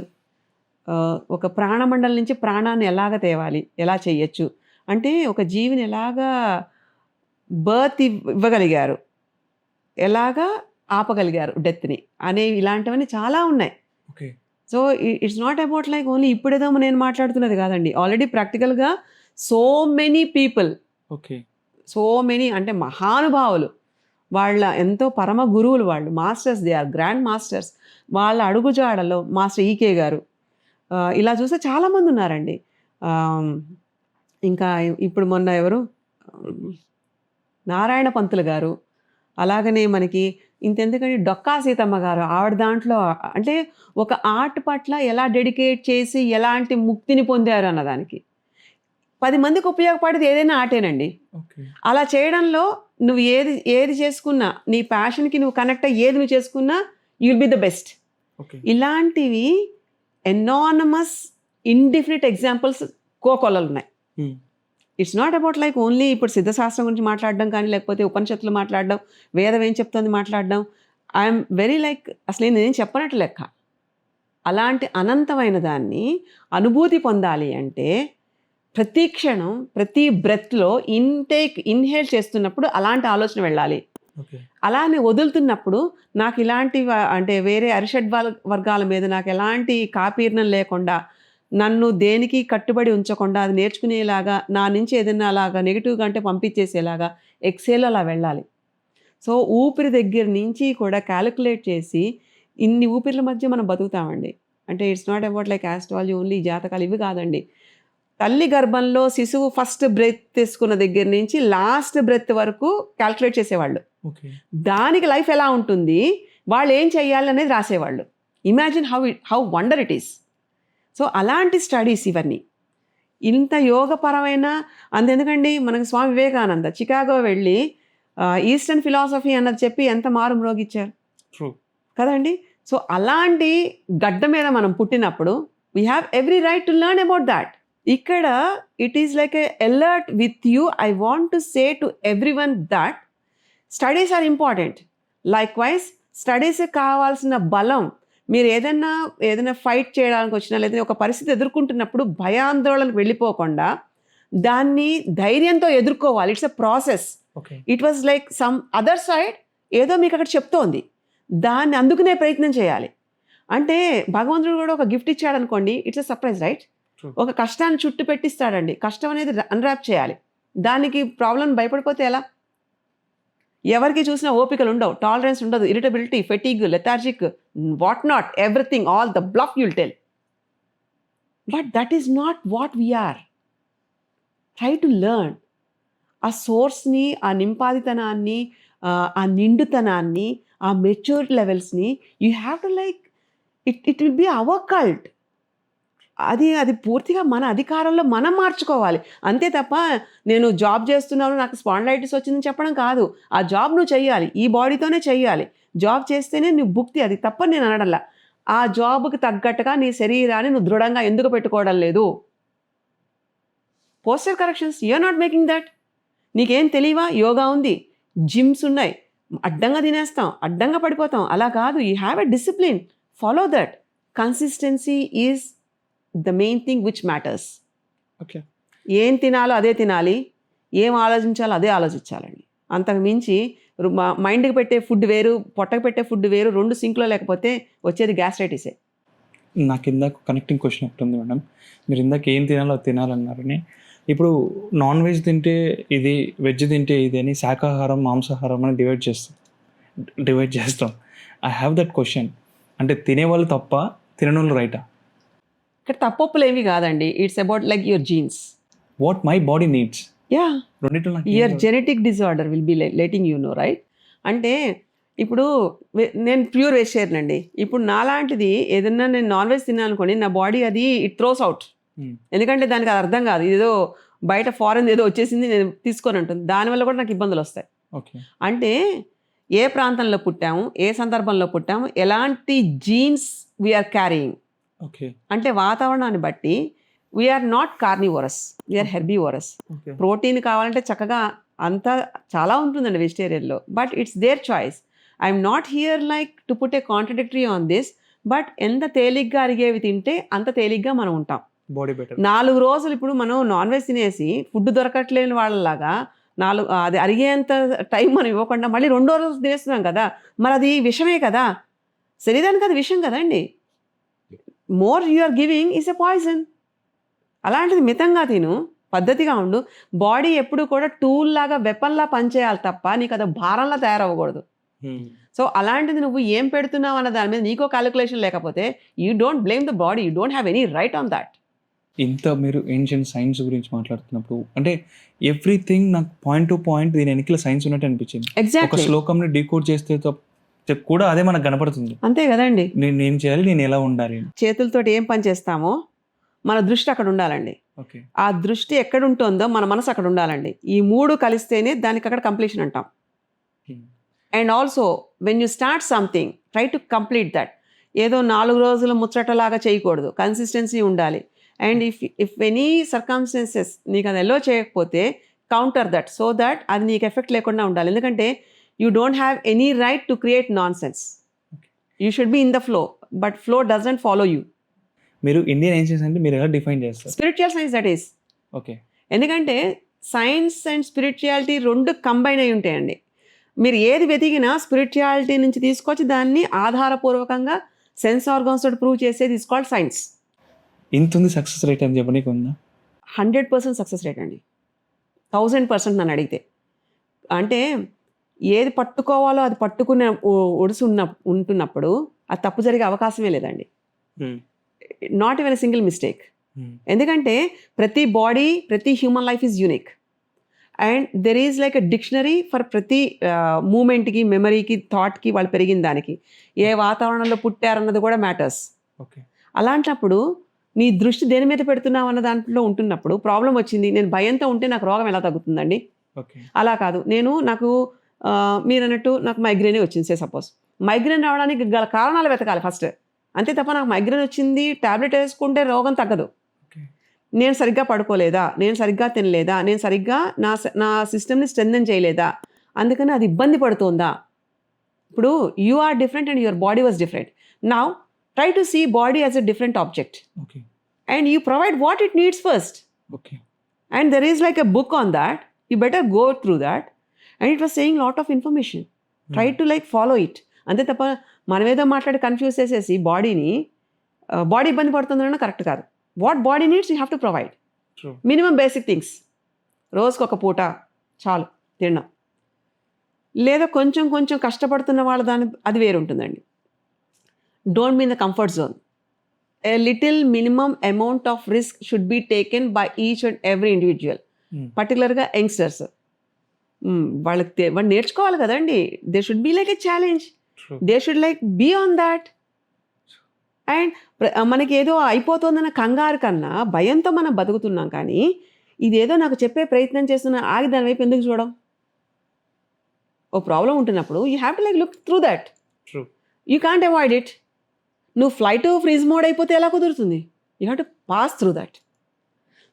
ఒక ప్రాణమండలం నుంచి ప్రాణాన్ని ఎలాగ తేవాలి, ఎలా చేయొచ్చు, అంటే ఒక జీవిని ఎలాగా బర్త్ ఇవ్వగలిగారు, ఎలాగా ఆపగలిగారు డెత్ని అనేవి, ఇలాంటివన్నీ చాలా ఉన్నాయి. Okay. So it's not about like only ఇప్పుడేదో నేను మాట్లాడుతున్నది కాదండి. ఆల్రెడీ ప్రాక్టికల్గా so many people, okay. So many అంటే మహానుభావులు, వాళ్ళ ఎంతో పరమ గురువులు, వాళ్ళు masters, they are grand masters. వాళ్ళ అడుగుజాడలో మాస్టర్ ఈకే గారు, ఇలా చూస్తే చాలామంది ఉన్నారండి. ఇంకా ఇప్పుడు మొన్న ఎవరు, నారాయణ పంతులు గారు, అలాగనే మనకి ఇంతెందుకంటే డొక్కా సీతమ్మ గారు, ఆవిడ దాంట్లో అంటే ఒక ఆర్ట్ పట్ల ఎలా డెడికేట్ చేసి ఎలాంటి ముక్తిని పొందారు అన్నదానికి 10 మందికి ఉపయోగపడేది ఏదైనా ఆటేనండి. ఓకే. అలా చేయడంలో నువ్వు ఏది చేసుకున్నా, నీ ప్యాషన్కి నువ్వు కనెక్ట్ అయ్యి ఏది నువ్వు చేసుకున్నా, you will be the best. Okay. ఇలాంటివి ఎనానమస్ ఇండిఫినిట్ ఎగ్జాంపుల్స్ కోకొల్లలు ఉన్నాయి. It's not about like only ఇప్పుడు సిద్ధశాస్త్రం గురించి మాట్లాడడం కానీ, లేకపోతే ఉపనిషత్తులు మాట్లాడడం, వేదం ఏం చెప్తుంది మాట్లాడడం. ఐఎమ్ వెరీ లైక్ అసలు నేనేం చెప్పనట్టు లెక్క. అలాంటి అనంతమైన దాన్ని అనుభూతి పొందాలి అంటే ప్రతి క్షణం, ప్రతి బ్రెత్లో ఇన్హేల్ చేస్తున్నప్పుడు అలాంటి ఆలోచన వెళ్ళాలి. ఓకే. అలానే వదులుతున్నప్పుడు నాకు ఇలాంటి అంటే వేరే అరిషడ్ వర్గాల మీద నాకు ఎలాంటి కాపీర్ణం లేకుండా, నన్ను దేనికి కట్టుబడి ఉంచకుండా, అది నేర్చుకునేలాగా, నా నుంచి ఏదైనా అలాగా నెగిటివ్గా అంటే పంపించేసేలాగా ఎక్సేల్ అలా వెళ్ళాలి. సో ఊపిరి దగ్గర నుంచి కూడా క్యాలిక్యులేట్ చేసి ఇన్ని ఊపిర్ల మధ్య మనం బతుకుతామండి. అంటే it's not about like astrology only, జాతకాలు ఇవి కాదండి. తల్లి గర్భంలో శిశువు ఫస్ట్ బ్రెత్ తీసుకున్న దగ్గర నుంచి లాస్ట్ బ్రెత్ వరకు క్యాల్కులేట్ చేసేవాళ్ళు. ఓకే. దానికి లైఫ్ ఎలా ఉంటుంది, వాళ్ళు ఏం చేయాలి అనేది రాసేవాళ్ళు. Imagine how wonder it is. So అలాంటి స్టడీస్ ఇవన్నీ ఇంత యోగపరమైన. అంతెందుకండి, మనకు స్వామి వివేకానంద చికాగో వెళ్ళి ఈస్టర్న్ ఫిలాసఫీ అన్నది చెప్పి ఎంత మారు మ్రోగిచ్చారు. ట్రూ కదండి. సో అలాంటి గడ్డ మీద మనం పుట్టినప్పుడు we have every right to learn about that. ఇక్కడ it is like a alert with you. I want to say to everyone that studies are important. Like వైజ్ స్టడీస్కి కావాల్సిన బలం, మీరు ఏదైనా ఫైట్ చేయడానికి వచ్చినా, లేదా ఒక పరిస్థితి ఎదుర్కొంటున్నప్పుడు భయాందోళనకు వెళ్ళిపోకుండా దాన్ని ధైర్యంతో ఎదుర్కోవాలి. It's a process. Okay. It was like some other side ఏదో మీకు అక్కడ చెప్తోంది, దాన్ని అందుకునే ప్రయత్నం చేయాలి. అంటే భగవంతుడు కూడా ఒక గిఫ్ట్ ఇచ్చాడు అనుకోండి, ఇట్స్ ఎ సర్ప్రైజ్, రైట్? ఒక కష్టాన్ని చుట్టు పెట్టిస్తాడండి. కష్టం అనేది అన్రాప్ చేయాలి. దానికి ప్రాబ్లం భయపడిపోతే ఎలా? ఎవరికి చూసినా ఓపికలు ఉండవు, టాలరెన్స్ ఉండదు, irritability, fatigue, lethargic, what not, everything, all the bluff you'll tell. But that is not what we are. Try to learn ఆ సోర్స్ని, ఆ నింపాదితనాన్ని, ఆ నిండుతనాన్ని, ఆ మెచ్యూరిటీ లెవెల్స్ని. You have to like it will be our cult. అది పూర్తిగా మన అధికారంలో మనం మార్చుకోవాలి. అంతే తప్ప నేను జాబ్ చేస్తున్నాను, నాకు స్పాండిలైటిస్ వచ్చిందని చెప్పడం కాదు. ఆ జాబ్ నువ్వు చెయ్యాలి, ఈ బాడీతోనే చెయ్యాలి. జాబ్ చేస్తేనే నువ్వు భుక్తి, అది తప్పని నేను అనడంలా. ఆ జాబ్కి తగ్గట్టుగా నీ శరీరాన్ని నువ్వు దృఢంగా ఎందుకు పెట్టుకోవడం లేదు? Poster corrections, you are not making that. నీకేం తెలియవా? యోగా ఉంది, జిమ్స్ ఉన్నాయి, అడ్డంగా తినేస్తాం, అడ్డంగా పడిపోతాం. అలా కాదు, you have a discipline, follow that. Consistency is the main thing which matters. Okay. ఏం తినాలో అదే తినాలి, ఏం ఆలోచించాలో అదే ఆలోచించాలండి. అంతకు మించి మైండ్కి పెట్టే ఫుడ్ వేరు, పొట్టకు పెట్టే ఫుడ్ వేరు, రెండు సింక్లో లేకపోతే వచ్చేది గ్యాస్ట్రైటిసే. నాకు ఇందాక కనెక్టింగ్ క్వశ్చన్ ఒకటి ఉంది మేడం. మీరు ఇందాక ఏం తినాలో అది తినాలన్నారని. ఇప్పుడు నాన్ వెజ్ తింటే ఇది, వెజ్ తింటే ఇది అని శాకాహారం మాంసాహారం అని డివైడ్ చేస్తాం. I have that question. అంటే తినేవాళ్ళు తప్ప, తిననోళ్ళు రైటా? ఇక్కడ తప్పొప్పులు ఏవి కాదండి. It's about like your jeans. What my body needs. Yeah, రెండిట్లో నాకు your genetic disorder will be letting you know, right? అంటే ఇప్పుడు నేను ప్యూర్ వెజిటేరియన్ అండి. ఇప్పుడు నాలాంటిది ఏదన్నా నేను నాన్ వెజ్ తిన్నాను అనుకోండి, నా బాడీ అది ఇట్ థ్రోస్ అవుట్. ఎందుకంటే దానికి అది అర్థం కాదు, ఏదో బయట ఫారెన్ ఏదో వచ్చేసింది నేను తీసుకొని ఉంటుంది. దానివల్ల కూడా నాకు ఇబ్బందులు వస్తాయి. ఓకే. అంటే ఏ ప్రాంతంలో పుట్టాము, ఏ సందర్భంలో పుట్టాము, ఎలాంటి జీన్స్ వీఆర్ క్యారీయింగ్. ఓకే. అంటే వాతావరణాన్ని బట్టి we are not carnivorous, we are herbivorous. Okay. Protein కావాలంటే చక్కగా అంతా చాలా ఉంటుందండి వెజిటేరియన్లో, but it's their choice. I'm not here like to put a contradictory on this, but ఎంత తేలిగ్గా అరిగేవి తింటే అంత తేలిగ్గా మనం ఉంటాం. Body better. 4 రోజులు ఇప్పుడు మనం నాన్ వెజ్ తినేసి ఫుడ్ దొరకట్లేని వాళ్ళలాగా అది అరిగేంత టైం మనం ఇవ్వకుండా మళ్ళీ 2వ రోజు తినేస్తున్నాం కదా, మరి అది విషమే కదా, శరీరానికి అది విషం కదండి. More you are giving is a poison. అలాంటిది మితంగా తిను, పద్ధతిగా ఉండు. బాడీ ఎప్పుడు కూడా టూల్ లాగా, వెపన్లా పనిచేయాలి తప్ప నీకు అది భారంలా తయారవ్వకూడదు. సో అలాంటిది నువ్వు ఏం పెడుతున్నావు అన్న దాని మీద నీకో క్యాలిక్యులేషన్ లేకపోతే you don't blame the body, you don't have any right on that. ఇంత మీరు ఏన్షియంట్ సైన్స్ గురించి మాట్లాడుతున్నప్పుడు అంటే ఎవ్రీథింగ్ నాకు పాయింట్ టు పాయింట్ దీని వెనకాల సైన్స్ ఉన్నట్టు అనిపించింది. ఒక ఎగ్జాక్ట్లీ, శ్లోకంని డీకోడ్ చేస్తే కూడా అదే మనకు కనపడుతుంది. అంతే కదండి. నేను ఏం చేయాలి, నేను ఎలా ఉండాలి. చేతులతోటి ఏం పని చేస్తామో మన దృష్టి అక్కడ ఉండాలండి. ఓకే. ఆ దృష్టి ఎక్కడ ఉంటుందో మన మనసు అక్కడ ఉండాలండి. ఈ 3 కలిస్తేనే దానికి అక్కడ కంప్లీషన్ అంటాం. And also when you start something, try to complete that. ఏదో 4 రోజులు ముచ్చటలాగా చేయకూడదు, కన్సిస్టెన్సీ ఉండాలి. అండ్ ఇఫ్ ఎనీ సర్కమ్స్టెన్సెస్ నీకు అది ఎల్లో చేయకపోతే కౌంటర్ దట్, సో దట్ అది నీకు ఎఫెక్ట్ లేకుండా ఉండాలి. ఎందుకంటే you don't have any right to create non sense. You should be in the flow, but flow doesn't follow you. మీరు ఇండియన్ ఏన్షియన్స్ అంటే మీరు ఎలా డిఫైన్ చేస్తారు? Spiritual science that is. Okay. ఎందుకంటే సైన్స్ అండ్ స్పిరిచువాలిటీ 2 కంబైన్ అయి ఉంటాయండి. మీరు ఏది వెతికినా స్పిరిచువాలిటీ నుంచి తీసుకొచ్చి దాన్ని ఆధారపూర్వకంగా సెన్స్ ఆర్గాన్స్ తోటి ప్రూవ్ చేసేది ఇస్ కాల్డ్ సైన్స్. ఇంత ఉంది సక్సెస్ రేట్ అని చెప్పనీకి ఉందా? 100% సక్సెస్ రేట్ అండి, 1000% నన్ను అడిగితే. అంటే ఏది పట్టుకోవాలో అది పట్టుకునే ఒడిసి ఉంటున్నప్పుడు అది తప్పు జరిగే అవకాశమే లేదండి. Not even a single mistake. ఎందుకంటే ప్రతి బాడీ, ప్రతి human life is unique. And there is like a dictionary for ప్రతి మూమెంట్కి, మెమరీకి, థాట్కి, వాళ్ళు పెరిగిన దానికి. ఏ వాతావరణంలో పుట్టారన్నది కూడా మ్యాటర్స్. ఓకే. అలాంటప్పుడు నీ దృష్టి దేని మీద పెడుతున్నావు అన్న దాంట్లో ఉంటున్నప్పుడు ప్రాబ్లం వచ్చింది, నేను భయంతో ఉంటే నాకు రోగం ఎలా తగ్గుతుందండి? ఓకే. అలా కాదు. నాకు మీరు అన్నట్టు నాకు మైగ్రేనే వచ్చింది సే సపోజ్. మైగ్రేన్ రావడానికి గల కారణాలు వెతకాలి ఫస్ట్, అంతే తప్ప నాకు మైగ్రేన్ వచ్చింది ట్యాబ్లెట్ వేసుకుంటే రోగం తగ్గదు. నేను సరిగ్గా పడుకోలేదా, నేను సరిగ్గా తినలేదా, నేను సరిగ్గా నా సిస్టమ్ని స్ట్రెంథెన్ చేయలేదా, అందుకని అది ఇబ్బంది పడుతుందా? ఇప్పుడు you are different and your body was different. Now try to see body as a different object and you provide what it needs first. Okay. And there is like a book on that, you better go through that. And it was saying lot of information, try to like follow it. అంతే తప్ప మనమేదో మాట్లాడి confuse చేసేసి బాడీని, body ఇబ్బంది పడుతుందన్న correct కాదు. What body needs you have to provide. Minimum basic things, రోజుకు ఒక పూట చాలు తినడం. లేదా కొంచెం కొంచెం కష్టపడుతున్న వాళ్ళ అది వేరు ఉంటుందండి. Don't be in the comfort zone. A little minimum amount of risk should be taken by each and every individual, పర్టికులర్గా యంగ్స్టర్స్. వాళ్ళు నేర్చుకోవాలి కదండి. They should be like a challenge, they should like be on that. And మనకి ఏదో అయిపోతుందన్న కంగారు కన్నా భయంతో మనం బతుకుతున్నాం. కానీ ఇదేదో నాకు చెప్పే ప్రయత్నం చేస్తున్నా, ఆగి దాని వైపు ఎందుకు చూడం? ఓ ప్రాబ్లం ఉంటున్నప్పుడు you have to like look through that. You can't avoid it. నువ్వు ఫ్లైట్ ఫ్రీజ్ మోడ్ అయిపోతే ఎలా కుదురుతుంది? You have to pass through that.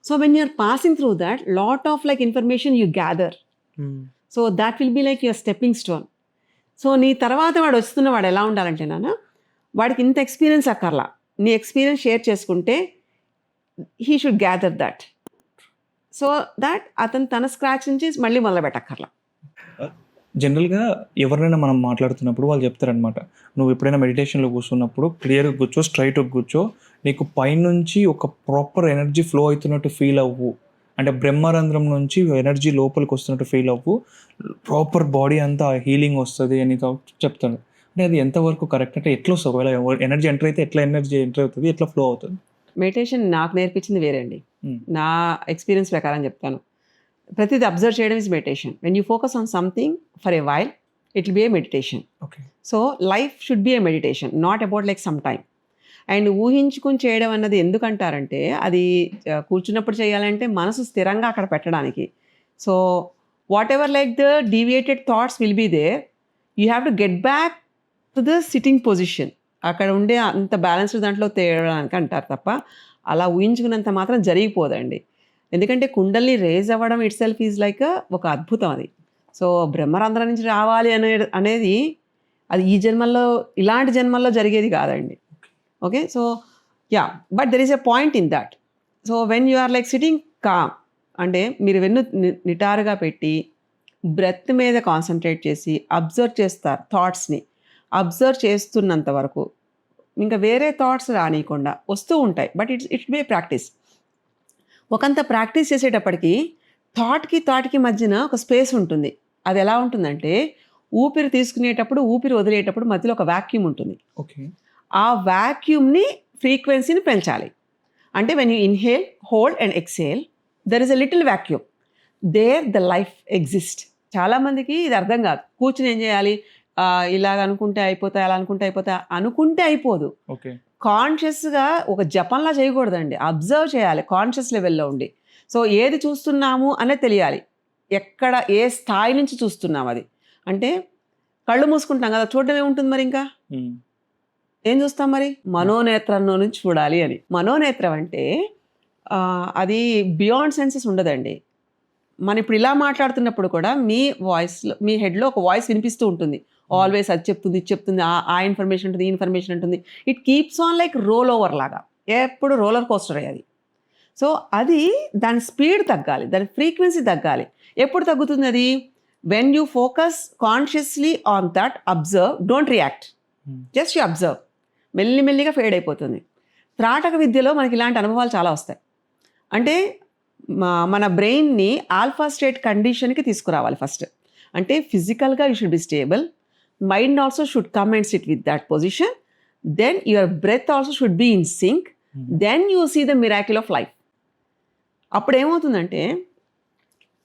So when you are passing through that, lot of like information you gather. So that will be like your stepping stone. So నీ తర్వాత వాడు ఎలా ఉండాలంటే వాడికి ఇంత ఎక్స్పీరియన్స్ అక్కర్లా, నీ ఎక్స్పీరియన్స్ షేర్ చేసుకుంటే he should gather that. So that అతను తన స్క్రాచ్ నుంచి మళ్ళీ మొదలు పెట్టక్కర్లా. జనరల్గా ఎవరినైనా మనం మాట్లాడుతున్నప్పుడు వాళ్ళు చెప్తారనమాట, నువ్వు ఎప్పుడైనా మెడిటేషన్లో కూర్చున్నప్పుడు క్లియర్గా కూర్చో, స్ట్రైట్గా కూర్చో, నీకు పైనుంచి ఒక ప్రాపర్ ఎనర్జీ ఫ్లో అవుతున్నట్టు ఫీల్ అవ్వు, అంటే బ్రహ్మరంధ్రం నుంచి ఎనర్జీ లోపలికి వస్తున్నట్టు ఫీల్ అవ్వు, ప్రాపర్ బాడీ అంతా హీలింగ్ వస్తుంది అని చెప్తాను. అంటే అది ఎంతవరకు కరెక్ట్, అంటే ఎట్లా వస్తుంది, ఒకవేళ ఎనర్జీ ఎంటర్ అయితే ఎట్లా ఎనర్జీ ఎంటర్ అవుతుంది, ఎట్లా ఫ్లో అవుతుంది? మెడిటేషన్ నాకు నేర్పించింది వేరే అండి. నా ఎక్స్పీరియన్స్ ప్రకారం చెప్తాను. ప్రతిదీ అబ్జర్వ్ చేయడం is meditation. When you focus on something for a while it will be a meditation. Okay. So life should be a meditation, not about like some time. And ఊహించుకుని చేయడం అన్నది ఎందుకంటారంటే అది కూర్చున్నప్పుడు చేయాలంటే మనసు స్థిరంగా అక్కడ పెట్టడానికి. So whatever like the deviated thoughts will be there, you have to get back to the sitting position. అక్కడ ఉండే అంత బ్యాలెన్స్డ్ దాంట్లో తేయడానికి అంటారు తప్ప అలా ఊహించుకున్నంత మాత్రం జరిగిపోదండి. ఎందుకంటే కుండల్ని రేజ్ అవ్వడం ఇట్ సెల్ఫ్ ఈజ్ లైక్ ఒక అద్భుతం అది. సో బ్రహ్మరంధ్రం నుంచి రావాలి అనేది అది ఈ జన్మల్లో, ఇలాంటి జన్మల్లో జరిగేది కాదండి. Okay. So yeah, but there is a point in that. So when you are like sitting calm, అంటే మీరు వెన్ను నిటారుగా పెట్టి బ్రెత్ మీద కాన్సన్ట్రేట్ చేసి అబ్జర్వ్ చేస్తారు, థాట్స్ని అబ్జర్వ్ చేస్తున్నంత వరకు ఇంకా వేరే థాట్స్ రానియకుండా వస్తూ ఉంటాయి. But it's by practice. ఒకంత ప్రాక్టీస్ చేసేటప్పటికి థాట్కి మధ్యన ఒక స్పేస్ ఉంటుంది. అది ఎలా ఉంటుందంటే ఊపిరి తీసుకునేటప్పుడు, ఊపిరి వదిలేటప్పుడు మధ్యలో ఒక వాక్యూమ్ ఉంటుంది. ఓకే. ఆ వాక్యూమ్ని ఫ్రీక్వెన్సీని పెంచాలి. అంటే when you inhale, hold and exhale, there is a little vacuum, there the life exist. చాలామందికి ఇది అర్థం కాదు. కూర్చుని ఏం చేయాలి, ఇలాగ అనుకుంటే అయిపోతాయి, అలా అనుకుంటే అయిపోదు. ఓకే. కాన్షియస్గా ఒక జపంలా చేయకూడదండి, అబ్జర్వ్ చేయాలి కాన్షియస్ లెవెల్లో ఉండి. సో ఏది చూస్తున్నాము అనేది తెలియాలి, ఎక్కడ ఏ స్థాయి నుంచి చూస్తున్నాం. అది అంటే కళ్ళు మూసుకుంటాం కదా, చూడడం ఏముంటుంది మరి, ఇంకా ఏం చూస్తాం మరి, మనోనేత్రంలో నుంచి చూడాలి అని. మనోనేత్రం అంటే అది బియాండ్ సెన్సెస్ ఉండదండి. మనం ఇప్పుడు ఇలా మాట్లాడుతున్నప్పుడు కూడా మీ వాయిస్లో, మీ హెడ్లో ఒక వాయిస్ వినిపిస్తూ ఉంటుంది. ఆల్వేస్ అది చెప్తుంది, ఇది చెప్తుంది, ఆ ఇన్ఫర్మేషన్ ఉంటుంది, ఈ ఇన్ఫర్మేషన్ ఉంటుంది. It keeps on like role over లాగా, ఎప్పుడు రోలర్ కోస్టర్ అది. సో అది దాని స్పీడ్ తగ్గాలి, దాని ఫ్రీక్వెన్సీ తగ్గాలి. ఎప్పుడు తగ్గుతుంది అది? When you focus consciously on that, observe, don't react, just you observe. మెల్లిమెల్లిగా ఫేడ్ అయిపోతుంది. త్రాటక విద్యలో మనకి ఇలాంటి అనుభవాలు చాలా వస్తాయి. అంటే మన బ్రెయిన్ని ఆల్ఫా స్టేట్ కండిషన్కి తీసుకురావాలి ఫస్ట్. అంటే ఫిజికల్గా you should be stable, mind also should come and sit with that position, then your breath also should be in sync, then you see the miracle of life. అప్పుడు ఏమవుతుందంటే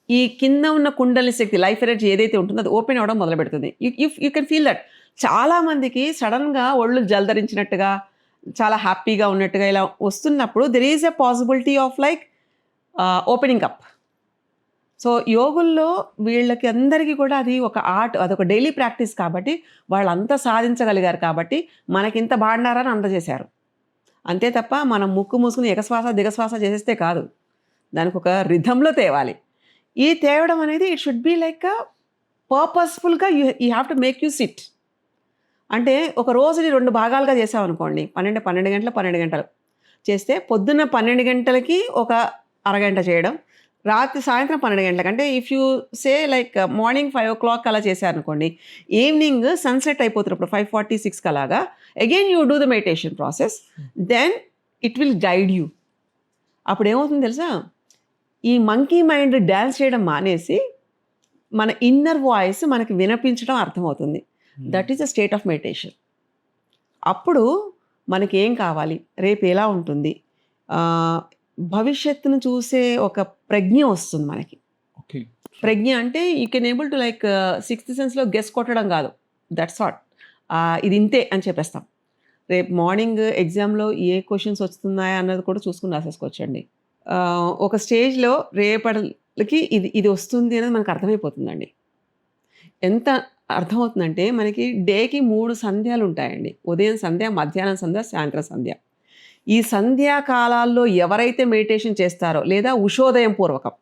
ఈ కింద ఉన్న కుండలి శక్తి, life energy ఏదైతే ఉంటుందో అది ఓపెన్ అవ్వడం మొదలు పెడుతుంది. You can feel that. చాలామందికి సడన్గా ఒళ్ళు జలధరించినట్టుగా, చాలా హ్యాపీగా ఉన్నట్టుగా ఇలా వస్తున్నప్పుడు there is a possibility of like opening up. So యోగుల్లో వీళ్ళకి అందరికీ కూడా అది ఒక ఆర్ట్, అదొక డైలీ ప్రాక్టీస్ కాబట్టి వాళ్ళంతా సాధించగలిగారు. కాబట్టి మనకింత బాడినారని అందజేశారు అంతే తప్ప మనం ముక్కు మూసుకుని ఎగశ్వాస దిగశ్వాస చేసేస్తే కాదు, దానికి ఒక రిథంలో తేవాలి. ఈ తేవడం అనేది ఇట్ షుడ్ బి లైక్ పర్పస్ఫుల్గా you have to make you sit. అంటే ఒక రోజుని 2 భాగాలుగా చేసామనుకోండి, 12 గంటలు చేస్తే పొద్దున్న 12 గంటలకి ఒక అరగంట చేయడం, రాత్రి సాయంత్రం 12 గంటలకు. అంటే if you say like morning 5 o'clock అలా చేశారనుకోండి, ఈవినింగ్ సన్సెట్ అయిపోతున్నప్పుడు 5:46 అలాగా again you do the meditation process, then it will guide you. అప్పుడు ఏమవుతుంది తెలుసా, ఈ మంకీ మైండ్ డ్యాన్స్ చేయడం మానేసి మన ఇన్నర్ వాయిస్ మనకి వినిపించడం అర్థమవుతుంది. That is the state of meditation. అప్పుడు మనకి ఏం కావాలి, రేపు ఎలా ఉంటుంది, భవిష్యత్తును చూసే ఒక ప్రజ్ఞ వస్తుంది మనకి. ఓకే. ప్రజ్ఞ అంటే you can able to like 6th సెన్స్లో గెస్ కొట్టడం కాదు, దట్స్ వాట్. ఇది ఇంతే అని చెప్పేస్తాం. రేపు మార్నింగ్ ఎగ్జామ్లో ఏ క్వశ్చన్స్ వస్తున్నాయా అన్నది కూడా చూసుకుని రాసేసుకోవచ్చండి. ఒక స్టేజ్లో రేపటికి ఇది వస్తుంది అనేది మనకు అర్థమైపోతుందండి. ఎంత అర్థమవుతుందంటే మనకి డేకి 3 సంధ్యాలు ఉంటాయండి. ఉదయం సంధ్య, మధ్యాహ్నం సంధ్య, సాయంత్రం సంధ్య. ఈ సంధ్యాకాలాల్లో ఎవరైతే మెడిటేషన్ చేస్తారో, లేదా ఉషోదయం పూర్వకం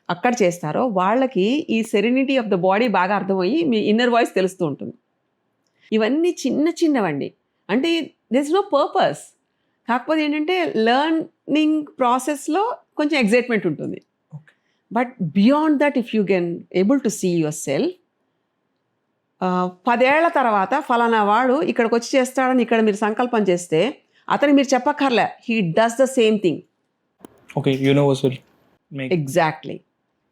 అక్కడ చేస్తారో వాళ్ళకి ఈ సెరెనిటీ ఆఫ్ ద బాడీ బాగా అర్థమయ్యి మీ ఇన్నర్ వాయిస్ తెలుస్తూ ఉంటుంది. ఇవన్నీ చిన్న చిన్నవండి. అంటే దిర్ ఇస్ నో పర్పస్. కాకపోతే ఏంటంటే లెర్నింగ్ ప్రాసెస్లో కొంచెం ఎగ్జైట్మెంట్ ఉంటుంది. But beyond that if you can able to see yourself 10 ఏళ్ల తర్వాత ఫలానా వాడు ఇక్కడికి వచ్చి చేస్తాడని ఇక్కడ మీరు సంకల్పం చేస్తే అతనికి మీరు చెప్పక్కర్లే, he does the same thing. Okay, universal. Exactly.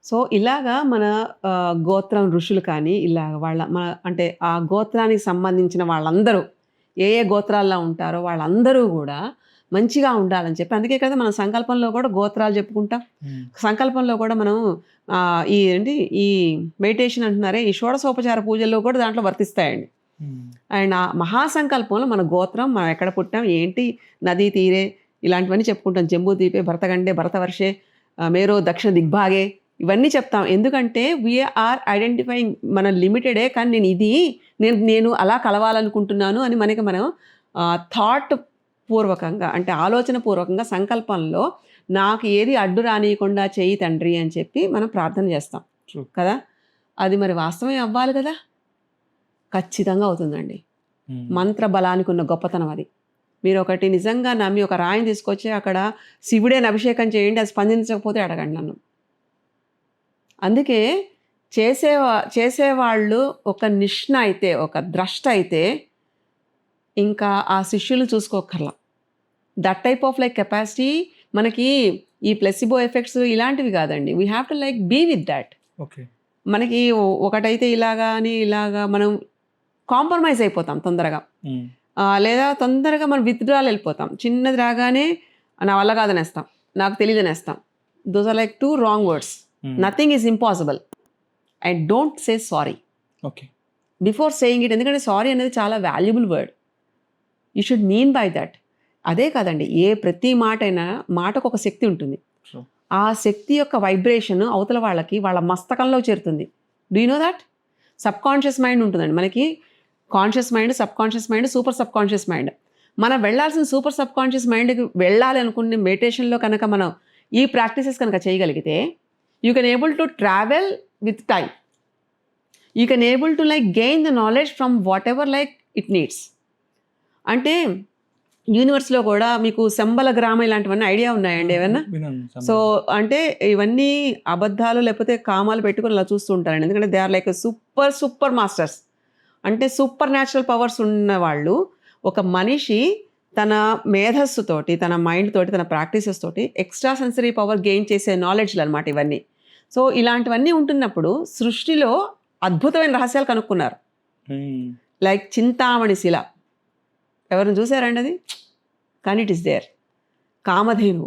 So ఇలాగా మన గోత్రం ఋషులు కానీ ఇలాగ మన అంటే ఆ గోత్రానికి సంబంధించిన వాళ్ళందరూ ఏ గోత్రాల్లో ఉంటారో వాళ్ళందరూ కూడా మంచిగా ఉండాలని చెప్పి, అందుకే కదా మనం సంకల్పంలో కూడా గోత్రాలు చెప్పుకుంటాం. సంకల్పంలో కూడా మనం ఈ మెడిటేషన్ అంటున్నారే, ఈ షోడశోపచార పూజల్లో కూడా దాంట్లో వర్తిస్తాయండి. అండ్ ఆ మహాసంకల్పంలో మన గోత్రం, మనం ఎక్కడ పుట్టాం, ఏంటి, నదీ తీరే, ఇలాంటివన్నీ చెప్పుకుంటాం. జంబూ ద్వీపే, భరతగండే, భరతవర్షే, మేరో దక్షిణ దిగ్భాగే, ఇవన్నీ చెప్తాం. ఎందుకంటే వీఆర్ ఐడెంటిఫైయింగ్ మన లిమిటెడే, కానీ నేను అలా కలవాలనుకుంటున్నాను అని మనకి మనం థాట్ పూర్వకంగా అంటే ఆలోచన పూర్వకంగా సంకల్పంలో నాకు ఏది అడ్డు రానియకుండా చేయి తండ్రి అని చెప్పి మనం ప్రార్థన చేస్తాం కదా. అది మరి వాస్తవం అవ్వాలి కదా. ఖచ్చితంగా అవుతుందండి. మంత్ర బలానికి ఉన్న గొప్పతనం అది. మీరు ఒకటి నిజంగా నమ్మి ఒక రాయిని తీసుకొచ్చి అక్కడ శివుడేని అభిషేకం చేయండి, అది స్పందించకపోతే అడగండి నన్ను. అందుకే చేసేవాళ్ళు ఒక నిష్ణ అయితే, ఒక ద్రష్ట అయితే ఇంకా ఆ శిష్యులు చూసుకోకర్లా. That type of like capacity మనకి ఈ ప్లెసిబో ఎఫెక్ట్స్ ఇలాంటివి కాదండి. We have to like be with that. Okay, మనకి ఒకటైతే ఇలాగా అని ఇలాగా మనం కాంప్రమైజ్ అయిపోతాం తొందరగా, లేదా తొందరగా మనం విత్డ్రాల్ వెళ్ళిపోతాం. చిన్నది రాగానే నా వల్ల కాదనేస్తాం, నాకు తెలియదనేస్తాం. Those are like 2 wrong words. Nothing is impossible. And don't say sorry okay before saying it. ఎందుకంటే సారీ అనేది చాలా valuable word. You should mean by that. అదే కాదండి, ప్రతి మాటకు ఒక శక్తి ఉంటుంది. ఆ శక్తి యొక్క వైబ్రేషన్ అవతల వాళ్ళకి వాళ్ళ మస్తకంలో చేరుతుంది. Do you know that? Sub conscious mind ఉంటుందండి మనకి. Conscious mind, sub conscious mind, super sub conscious mind. మనం వెళ్ళాల్సిన సూపర్ సబ్ కాన్షియస్ మైండ్కి వెళ్ళాలి అనుకునే మెడిటేషన్లో కనుక మనం ఈ ప్రాక్టీసెస్ కనుక చేయగలిగితే you can able to travel with time. You can able to like gain the knowledge from what ever like it needs. అంటే యూనివర్స్లో కూడా మీకు శంబల గ్రామం ఇలాంటివన్నీ ఐడియా ఉన్నాయండి ఏమన్నా? సో అంటే ఇవన్నీ అబద్ధాలు లేకపోతే కామాలు పెట్టుకుని అలా చూస్తూ ఉంటారండి. ఎందుకంటే they are like super masters. అంటే సూపర్ న్యాచురల్ పవర్స్ ఉన్న వాళ్ళు. ఒక మనిషి తన మేధస్సుతోటి, తన మైండ్ తోటి, తన ప్రాక్టీసెస్ తోటి ఎక్స్ట్రా సెన్సరీ పవర్ గెయిన్ చేసే నాలెడ్జ్లు అనమాట ఇవన్నీ. సో ఇలాంటివన్నీ ఉంటున్నప్పుడు సృష్టిలో అద్భుతమైన రహస్యాలు కనుక్కున్నారు. లైక్ చింతామణి శిల, ఎవరిని చూసారండి అది? కానీ it is there. Kamadhenu,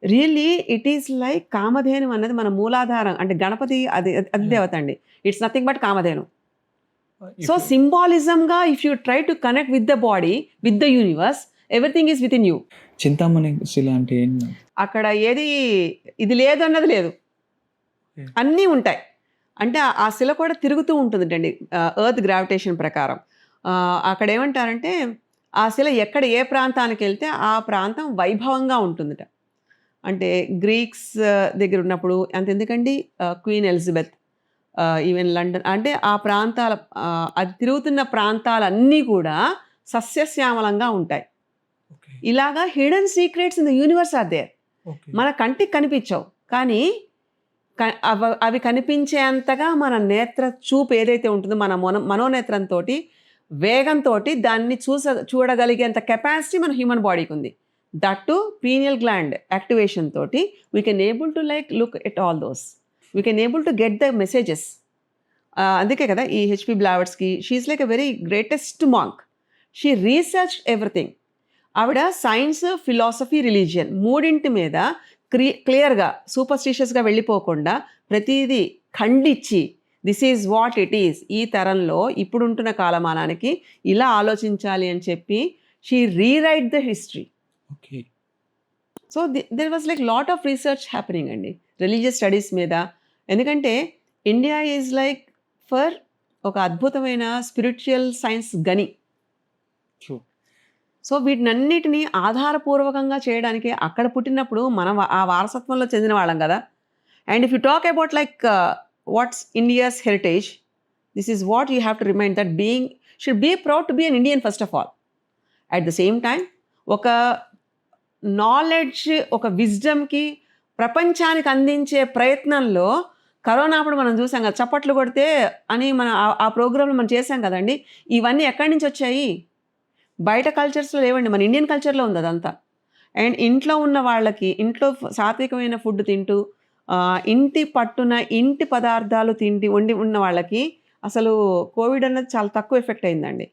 really it is like Kamadhenu అన్నది మన మూలాధారం. అంటే గణపతి అది దేవత అండి. It's nothing but Kamadhenu. So సింబాలిజంగా if you try to connect with the body, with the universe, everything is within you. Chintamani శిల అంటే అక్కడ ఇది లేదు అన్నది లేదు, అన్నీ ఉంటాయి. అంటే ఆ శిల కూడా తిరుగుతూ ఉంటుందండి ఎర్త్ గ్రావిటేషన్ ప్రకారం. అక్కడ ఏమంటారంటే ఆ శిల ఎక్కడ ఏ ప్రాంతానికి వెళ్తే ఆ ప్రాంతం వైభవంగా ఉంటుందట. అంటే గ్రీక్స్ దగ్గర ఉన్నప్పుడు అంతెందుకండి, క్వీన్ ఎలిజబెత్, ఈవెన్ లండన్, అంటే ఆ ప్రాంతాల అది తిరుగుతున్న ప్రాంతాలన్నీ కూడా సస్యశ్యామలంగా ఉంటాయి. ఇలాగా hidden secrets in the universe are there. మన కంటికి కనిపించవు, కానీ అవి కనిపించేంతగా మన నేత్ర చూపు ఏదైతే ఉంటుందో, మన మనోనేత్రంతో వేగంతో దాన్ని చూడగలిగేంత కెపాసిటీ మన హ్యూమన్ బాడీకి ఉంది. That to pineal gland activation తోటి we can able to like look at all those, we can able to get the messages. అందుకే కదా ఈ HP Blavatsky she is like a very greatest monk. She research everything. ఆవిడ science, philosophy, religion మూడింటి మీద క్లియర్గా సూపర్స్టిషియస్గా వెళ్ళిపోకుండా ప్రతిదీ ఖండించి this is what it is, ఈ తరంలో ఇప్పుడుంటున్న కాలమానానికి ఇలా ఆలోచించాలి అని చెప్పి she rewrite the history. Okay. So there was like lot of research happening అండి రిలీజియస్ స్టడీస్ మీద. ఎందుకంటే ఇండియా ఈజ్ లైక్ ఫర్ ఒక అద్భుతమైన స్పిరిచువల్ సైన్స్ గని. సో వీటినన్నిటినీ ఆధారపూర్వకంగా చేయడానికి అక్కడ పుట్టినప్పుడు మనం ఆ వారసత్వంలో చెందిన వాళ్ళం కదా. And if you talk about like what's India's heritage, this is what you have to remind, that should be proud to be an Indian first of all. At the same time, ఒక knowledge, ఒక విజ్డమ్కి ప్రపంచానికి అందించే ప్రయత్నంలో corona అప్పుడు మనం చూసాం కదా, చప్పట్లు కొడితే అని మన ఆ ప్రోగ్రాంలో మనం చేసాం కదండి. ఇవన్నీ ఎక్కడి నుంచి వచ్చాయి? బయట కల్చర్స్లో లేవండి, మన ఇండియన్ కల్చర్లో ఉంది అదంతా. అండ్ ఇంట్లో ఉన్న వాళ్ళకి, ఇంట్లో సాత్వికమైన ఫుడ్ తింటూ ఇంటి పట్టున ఇంటి పదార్థాలు వండి ఉన్న వాళ్ళకి అసలు కోవిడ్ అన్నది చాలా తక్కువ ఎఫెక్ట్ అయిందండి.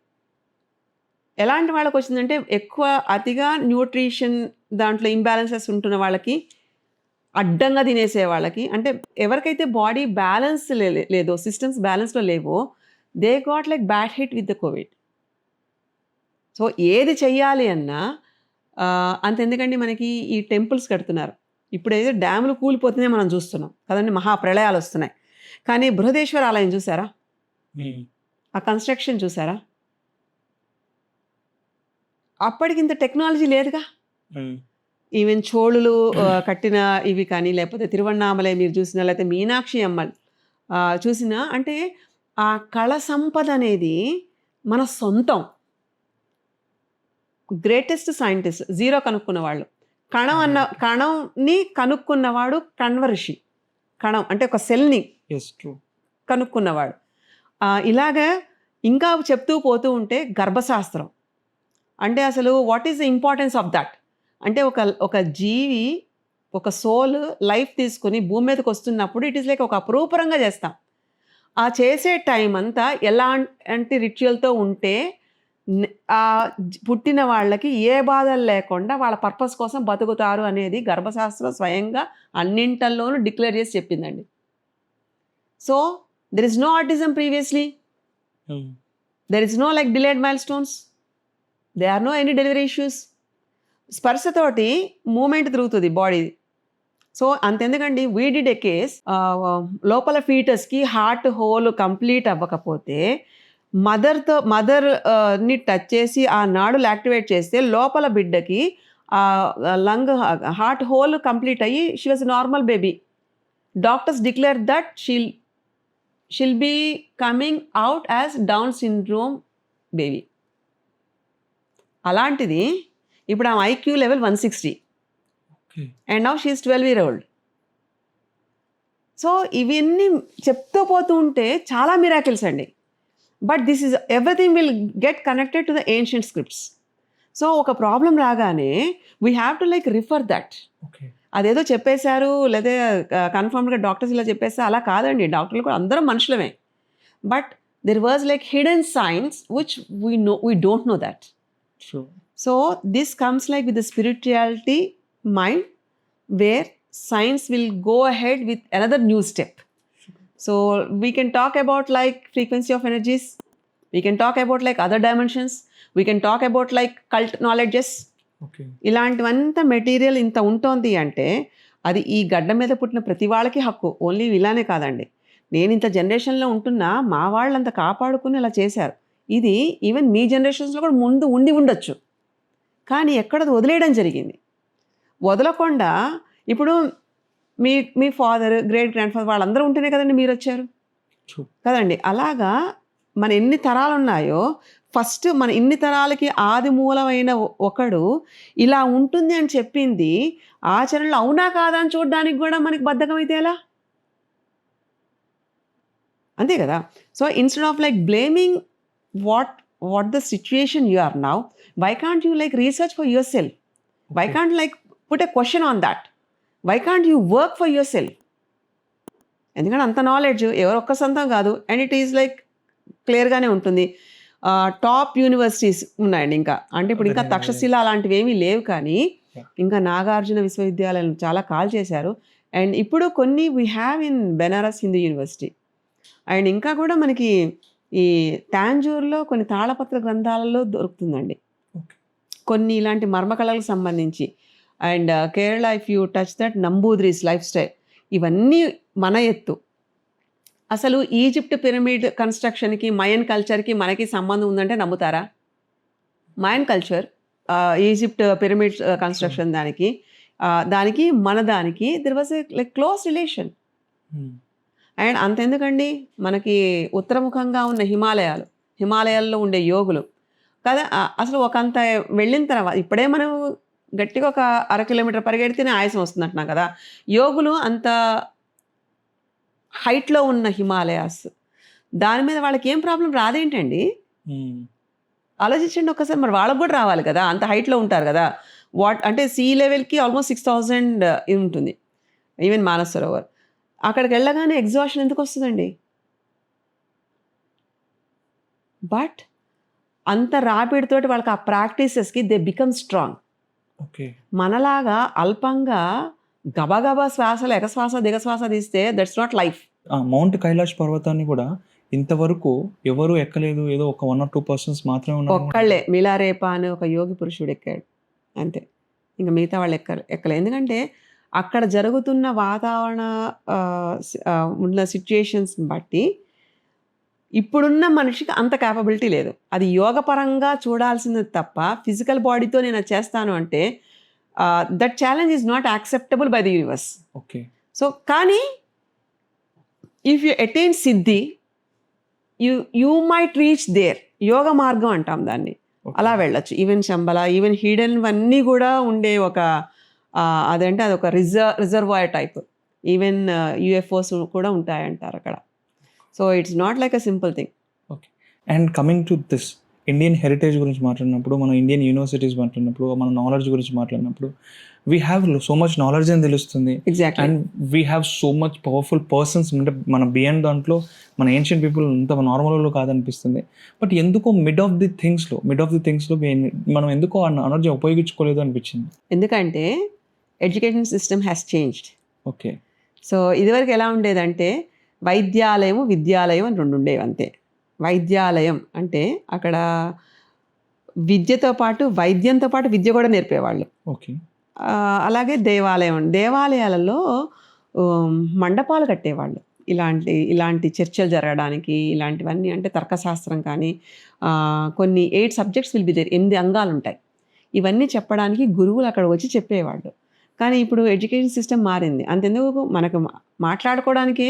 ఎలాంటి వాళ్ళకి వచ్చిందంటే ఎక్కువ అతిగా న్యూట్రిషన్ దాంట్లో ఇంబ్యాలెన్సెస్ ఉంటున్న వాళ్ళకి, అడ్డంగా తినేసే వాళ్ళకి, అంటే ఎవరికైతే బాడీ బ్యాలెన్స్ లేదో, సిస్టమ్స్ బ్యాలెన్స్లో లేవో, they got like bad hit with the Covid. So ఏది చెయ్యాలి అన్నా అంతెందుకండి, మనకి ఈ టెంపుల్స్ కడుతున్నారు. ఇప్పుడు ఏదో డ్యాములు కూలిపోతున్నాయి మనం చూస్తున్నాం కదండి, మహాప్రళయాలు వస్తున్నాయి. కానీ బృహదేశ్వర ఆలయం చూసారా? ఆ కన్స్ట్రక్షన్ చూసారా? అప్పటికింత టెక్నాలజీ లేదుగా. ఈవెన్ చోళులు కట్టిన ఇవి కానీ, లేకపోతే తిరువణ్ణామలై మీరు చూసినా, లేకపోతే మీనాక్షి అమ్మ చూసినా, అంటే ఆ కళ సంపద అనేది మన సొంతం. గ్రేటెస్ట్ సైంటిస్ట్ జీరో కనుక్కున్నవాళ్ళు, కణంని కనుక్కున్నవాడు కణ్వఋషి. కణం అంటే ఒక సెల్ని కనుక్కున్నవాడు. ఇలాగా ఇంకా చెప్తూ పోతూ ఉంటే గర్భశాస్త్రం అంటే అసలు what is the importance of that అంటే ఒక జీవి, ఒక సోల్ లైఫ్ తీసుకుని భూమి మీదకి వస్తున్నప్పుడు ఇట్ ఈస్ లైక్ ఒక అపరూపరంగా చేస్తాం. ఆ చేసే టైం అంతా ఎలాంటి రిచువల్తో ఉంటే పుట్టిన వాళ్ళకి ఏ బాధలు లేకుండా వాళ్ళ పర్పస్ కోసం బతుకుతారు అనేది గర్భశాస్త్రం స్వయంగా అన్నింటల్లోనూ డిక్లేర్ చేసి చెప్పిందండి. So there is no autism previously, there is no like delayed milestones, they are no any delivery issues. స్పర్శతోటి మూమెంట్ తిరుగుతుంది బాడీ. సో అంతెందుకండి, వీ డిడ్ ఏ కేస్, లోపల ఫీటస్కి హార్ట్ హోల్ కంప్లీట్ అవ్వకపోతే మదర్ని టచ్ చేసి ఆ నాడులు యాక్టివేట్ చేస్తే లోపల బిడ్డకి లంగ్ హార్ట్ హోల్ కంప్లీట్ అయ్యి she was normal baby. Doctors declare that she'll be coming out as down syndrome baby. అలాంటిది ఇప్పుడు ఆ IQ level 160 and now she is 12 years old. So ఇవన్నీ చెప్తూ పోతూ ఉంటే చాలా మిరాకిల్స్ అండి. But this is everything will get connected to the ancient scripts. So ఒక ప్రాబ్లం రాగానే we have to like refer that. అదేదో చెప్పేశారు లేదా కన్ఫర్మ్గా డాక్టర్స్ ఇలా చెప్పేస్తే అలా కాదండి. డాక్టర్లు కూడా అందరం మనుషులమే. But there was like hidden science which we don't know that. So this comes like with the spirituality mind, where science will go ahead with another new step. So we can talk about like frequency of energies, we can talk about like other dimensions, we can talk about like cult knowledges. ఇలాంటివంతా material ఇంత ఉంటుంది అంటే అది ఈ గడ్డ మీద పుట్టిన ప్రతి వాళ్ళకి హక్కు. ఓన్లీ ఇలానే కాదండి, నేను ఇంత జనరేషన్లో ఉంటున్నా, మా వాళ్ళు అంత కాపాడుకుని ఇలా చేశారు. ఇది ఈవెన్ మీ జనరేషన్స్లో కూడా ముందు ఉండొచ్చు, కానీ ఎక్కడది వదిలేయడం జరిగింది. వదలకుండా ఇప్పుడు మీ ఫాదర్, గ్రేట్ గ్రాండ్ ఫాదర్ వాళ్ళందరూ ఉంటేనే కదండి మీరు వచ్చారు కదండి. అలాగా మన ఎన్ని తరాలు ఉన్నాయో, ఫస్ట్ మన ఇన్ని తరాలకి ఆది మూలమైన ఒకడు ఇలా ఉంటుంది అని చెప్పింది ఆచరణలో అవునా కాదా అని చూడడానికి కూడా మనకి బద్ధకం అయితే ఎలా? అంతే కదా. So instead of like blaming what the situation you are now, why can't you like research for yourself? Why can't like put a question on that? Why can't you work for yourself? ఎందుకంటే అంత knowledge ఎవరు ఒక్క సొంతం కాదు. And it is like క్లియర్గానే ఉంటుంది. Top universities ఉన్నాయండి ఇంకా. అంటే ఇప్పుడు ఇంకా తక్షశిల అలాంటివి ఏమీ లేవు, కానీ ఇంకా నాగార్జున విశ్వవిద్యాలయం చాలా కాల్ చేశారు. అండ్ ఇప్పుడు కొన్ని we have in Banaras Hindu University. And ఇంకా కూడా మనకి ఈ తాంజూర్లో కొన్ని తాళపత్ర గ్రంథాలలో దొరుకుతుందండి కొన్ని ఇలాంటి మర్మకళలకు సంబంధించి. And Kerala if you touch that Namboodiris lifestyle, ఇవన్నీ మన ఎత్తు. అసలు ఈజిప్ట్ పిరమిడ్ కన్స్ట్రక్షన్కి, మయన్ కల్చర్కి మనకి సంబంధం ఉందంటే నమ్ముతారా? Mayan culture, Egypt pyramid construction దానికి మన దానికి there was a like close relation. And అంతెందుకండి, మనకి ఉత్తరముఖంగా ఉన్న హిమాలయాల్లో ఉండే యోగులు కదా, అసలు ఒకంత వెళ్ళిన తర్వాత ఇప్పుడే మనం గట్టిగా ఒక 1/2 కిలోమీటర్ పరిగెడితేనే ఆయాసం వస్తుంది అంటున్నాం కదా, యోగులు అంత హైట్లో ఉన్న హిమాలయాస్, దాని మీద వాళ్ళకి ఏం ప్రాబ్లం రాదేంటండి? ఆలోచించండి ఒక్కసారి. మరి వాళ్ళకు కూడా రావాలి కదా, అంత హైట్లో ఉంటారు కదా. అంటే సీ లెవెల్కి ఆల్మోస్ట్ 6000 ఉంటుంది ఈవెన్ మానస్ సరోవర్. అక్కడికి వెళ్ళగానే ఎగ్జాషన్ ఎందుకు వస్తుందండి? బట్ అంత ర్యాపిడ్ తోటి వాళ్ళకి ఆ ప్రాక్టీసెస్కి దే బికమ్ స్ట్రాంగ్. ఓకే. మనలాగా అల్పంగా గబగబా శ్వాసలు ఎగశ్వాస దిగశ్వాస తీస్తే that's not life. Mount Kailash పర్వతాన్ని కూడా ఇంతవరకు ఎవరు ఎక్కలేదు, ఏదో ఒక 1 or 2 persons మాత్రమే ఉన్నారు. ఒక్కళ్ళే మిలారేపా అని ఒక యోగి పురుషుడు ఎక్కాడు అంతే, ఇంకా మిగతా వాళ్ళు ఎక్కలే. ఎందుకంటే అక్కడ జరుగుతున్న వాతావరణ ఉన్న సిచ్యుయేషన్స్ని బట్టి ఇప్పుడున్న మనిషికి అంత క్యాపబిలిటీ లేదు. అది యోగపరంగా చూడాల్సింది తప్ప ఫిజికల్ బాడీతో నేను అది చేస్తాను అంటే that challenge is not acceptable by the universe. Okay. So కానీ if you attain Siddhi you might reach there. యోగ మార్గం అంటాం దాన్ని, అలా వెళ్ళొచ్చు. ఈవెన్ శంబల, ఈవెన్ హిడెన్ అన్నీ కూడా ఉండే ఒక అదంటే అదొక రిజర్వాయర్ టైప్. ఈవెన్ యూఎఫ్ఓస్ కూడా ఉంటాయంటారు అక్కడ. So it's not like a simple thing. Okay. And coming to this Indian heritage గురించి మాట్లాడినప్పుడు, మనం ఇండియన్ యూనివర్సిటీస్ మాట్లాడినప్పుడు, మన నాలెడ్జ్ గురించి మాట్లాడినప్పుడు, we have so much knowledge అని తెలుస్తుంది. Exactly. And we have so much powerful persons. అంటే మన బియాండ్ దాంట్లో మన ఏన్షియంట్ పీపుల్ అంత నార్మల్ కాదనిపిస్తుంది. బట్ ఎందుకో మిడ్ ఆఫ్ ది థింగ్స్లో మనం ఎందుకో ఆ ఎనర్జీ ఉపయోగించుకోలేదు అనిపించింది. ఎందుకంటే education system has changed. Okay. So ఇదివరకు ఎలా ఉండేదంటే వైద్యాలయం, విద్యాలయం అని 2 ఉండేవి అంతే. వైద్యాలయం అంటే అక్కడ విద్యతో పాటు వైద్యంతో పాటు విద్య కూడా నేర్పేవాళ్ళు. ఓకే. అలాగే దేవాలయాలలో మండపాలు కట్టేవాళ్ళు. ఇలాంటి చర్చలు జరగడానికి, ఇలాంటివన్నీ అంటే తర్కశాస్త్రం కానీ కొన్ని 8 సబ్జెక్ట్స్ విల్ బి దేర్. 8 అంగాలు ఉంటాయి. ఇవన్నీ చెప్పడానికి గురువులు అక్కడ వచ్చి చెప్పేవాళ్ళు. కానీ ఇప్పుడు ఎడ్యుకేషన్ సిస్టమ్ మారింది. అంతెందుకు మనకు మాట్లాడుకోవడానికే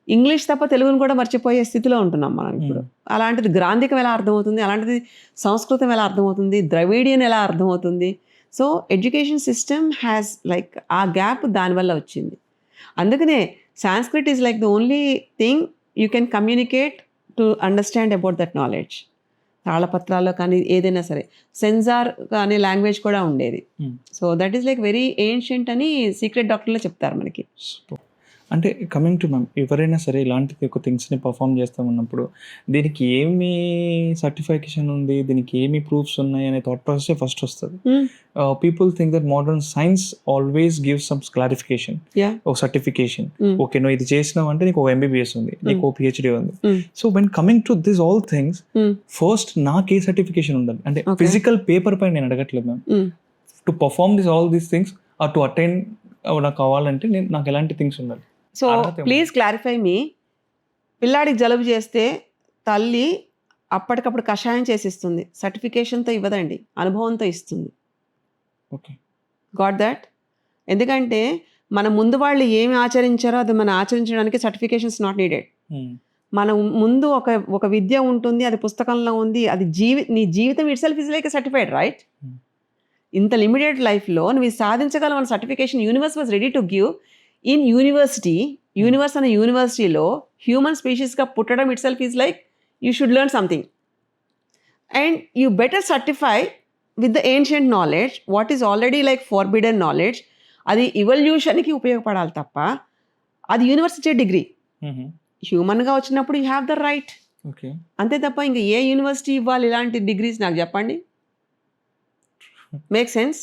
ఇంగ్లీష్ తప్ప తెలుగును కూడా మర్చిపోయే స్థితిలో ఉంటున్నాం మనం ఇప్పుడు. అలాంటిది గ్రాంధికం ఎలా అర్థమవుతుంది, అలాంటిది సంస్కృతం ఎలా అర్థమవుతుంది, ద్రవిడియన్ ఎలా అర్థమవుతుంది? So education system has like a gap దానివల్ల వచ్చింది. అందుకనే Sanskrit is like the only thing you can communicate to understand about that knowledge. తాళపత్రాల్లో కానీ ఏదైనా సరే సెన్సార్ అనే లాంగ్వేజ్ కూడా ఉండేది. So that is like very ancient అని సీక్రెట్ డాక్టర్లో చెప్తారు మనకి. అంటే కమింగ్ టు మ్యామ్, ఎవరైనా సరే ఇలాంటి ఒక థింగ్స్ని పర్ఫామ్ చేస్తామన్నప్పుడు దీనికి ఏమి సర్టిఫికేషన్ ఉంది, దీనికి ఏమి ప్రూఫ్స్ ఉన్నాయి అనే థాట్ ప్రాసెస్ ఫస్ట్ వస్తుంది. People think that modern science always gives some clarification, ఒక సర్టిఫికేషన్. ఓకే, నువ్వు ఇది చేసినావు అంటే నీకు ఒక ఎంబీబీఎస్ ఉంది, నీకు ఒక పిహెచ్డి ఉంది. So when coming to this all things, first నాకు ఏ సర్టిఫికేషన్ ఉండాలి అంటే ఫిజికల్ పేపర్ పైన నేను అడగట్లేదు ma'am. To perform this all these things or to attain నాకు కావాలంటే నాకు ఎలాంటి థింగ్స్ ఉండాలి? So please clarify me. పిల్లాడికి జలుబు చేస్తే తల్లి అప్పటికప్పుడు కషాయం చేసిస్తుంది, సర్టిఫికేషన్తో ఇవ్వదండి, అనుభవంతో ఇస్తుంది. Okay, got that? ఎందుకంటే మన ముందు వాళ్ళు ఏమి ఆచరించారో అది మనం ఆచరించడానికి సర్టిఫికేషన్స్ నాట్ నీడెడ్. మన ముందు ఒక విద్య ఉంటుంది, అది పుస్తకంలో ఉంది, అది నీ జీవితం itself is like certified, right? ఇంత లిమిటెడ్ లైఫ్లో నువ్వు సాధించగలవన్న certification universe was ready to give. In universe అనే యూనివర్సిటీలో హ్యూమన్ స్పీషీస్గా పుట్టడం itself is like you should learn something and you better certify with the ancient knowledge what is already like forbidden knowledge. అది ఇవల్యూషన్కి ఉపయోగపడాలి తప్ప అది universe ఇచ్చే డిగ్రీ. హ్యూమన్గా వచ్చినప్పుడు యూ హ్యావ్ ద రైట్, అంతే తప్ప ఇంకా ఏ యూనివర్సిటీ ఇవ్వాలి ఇలాంటి డిగ్రీస్ నాకు చెప్పండి? Make sense?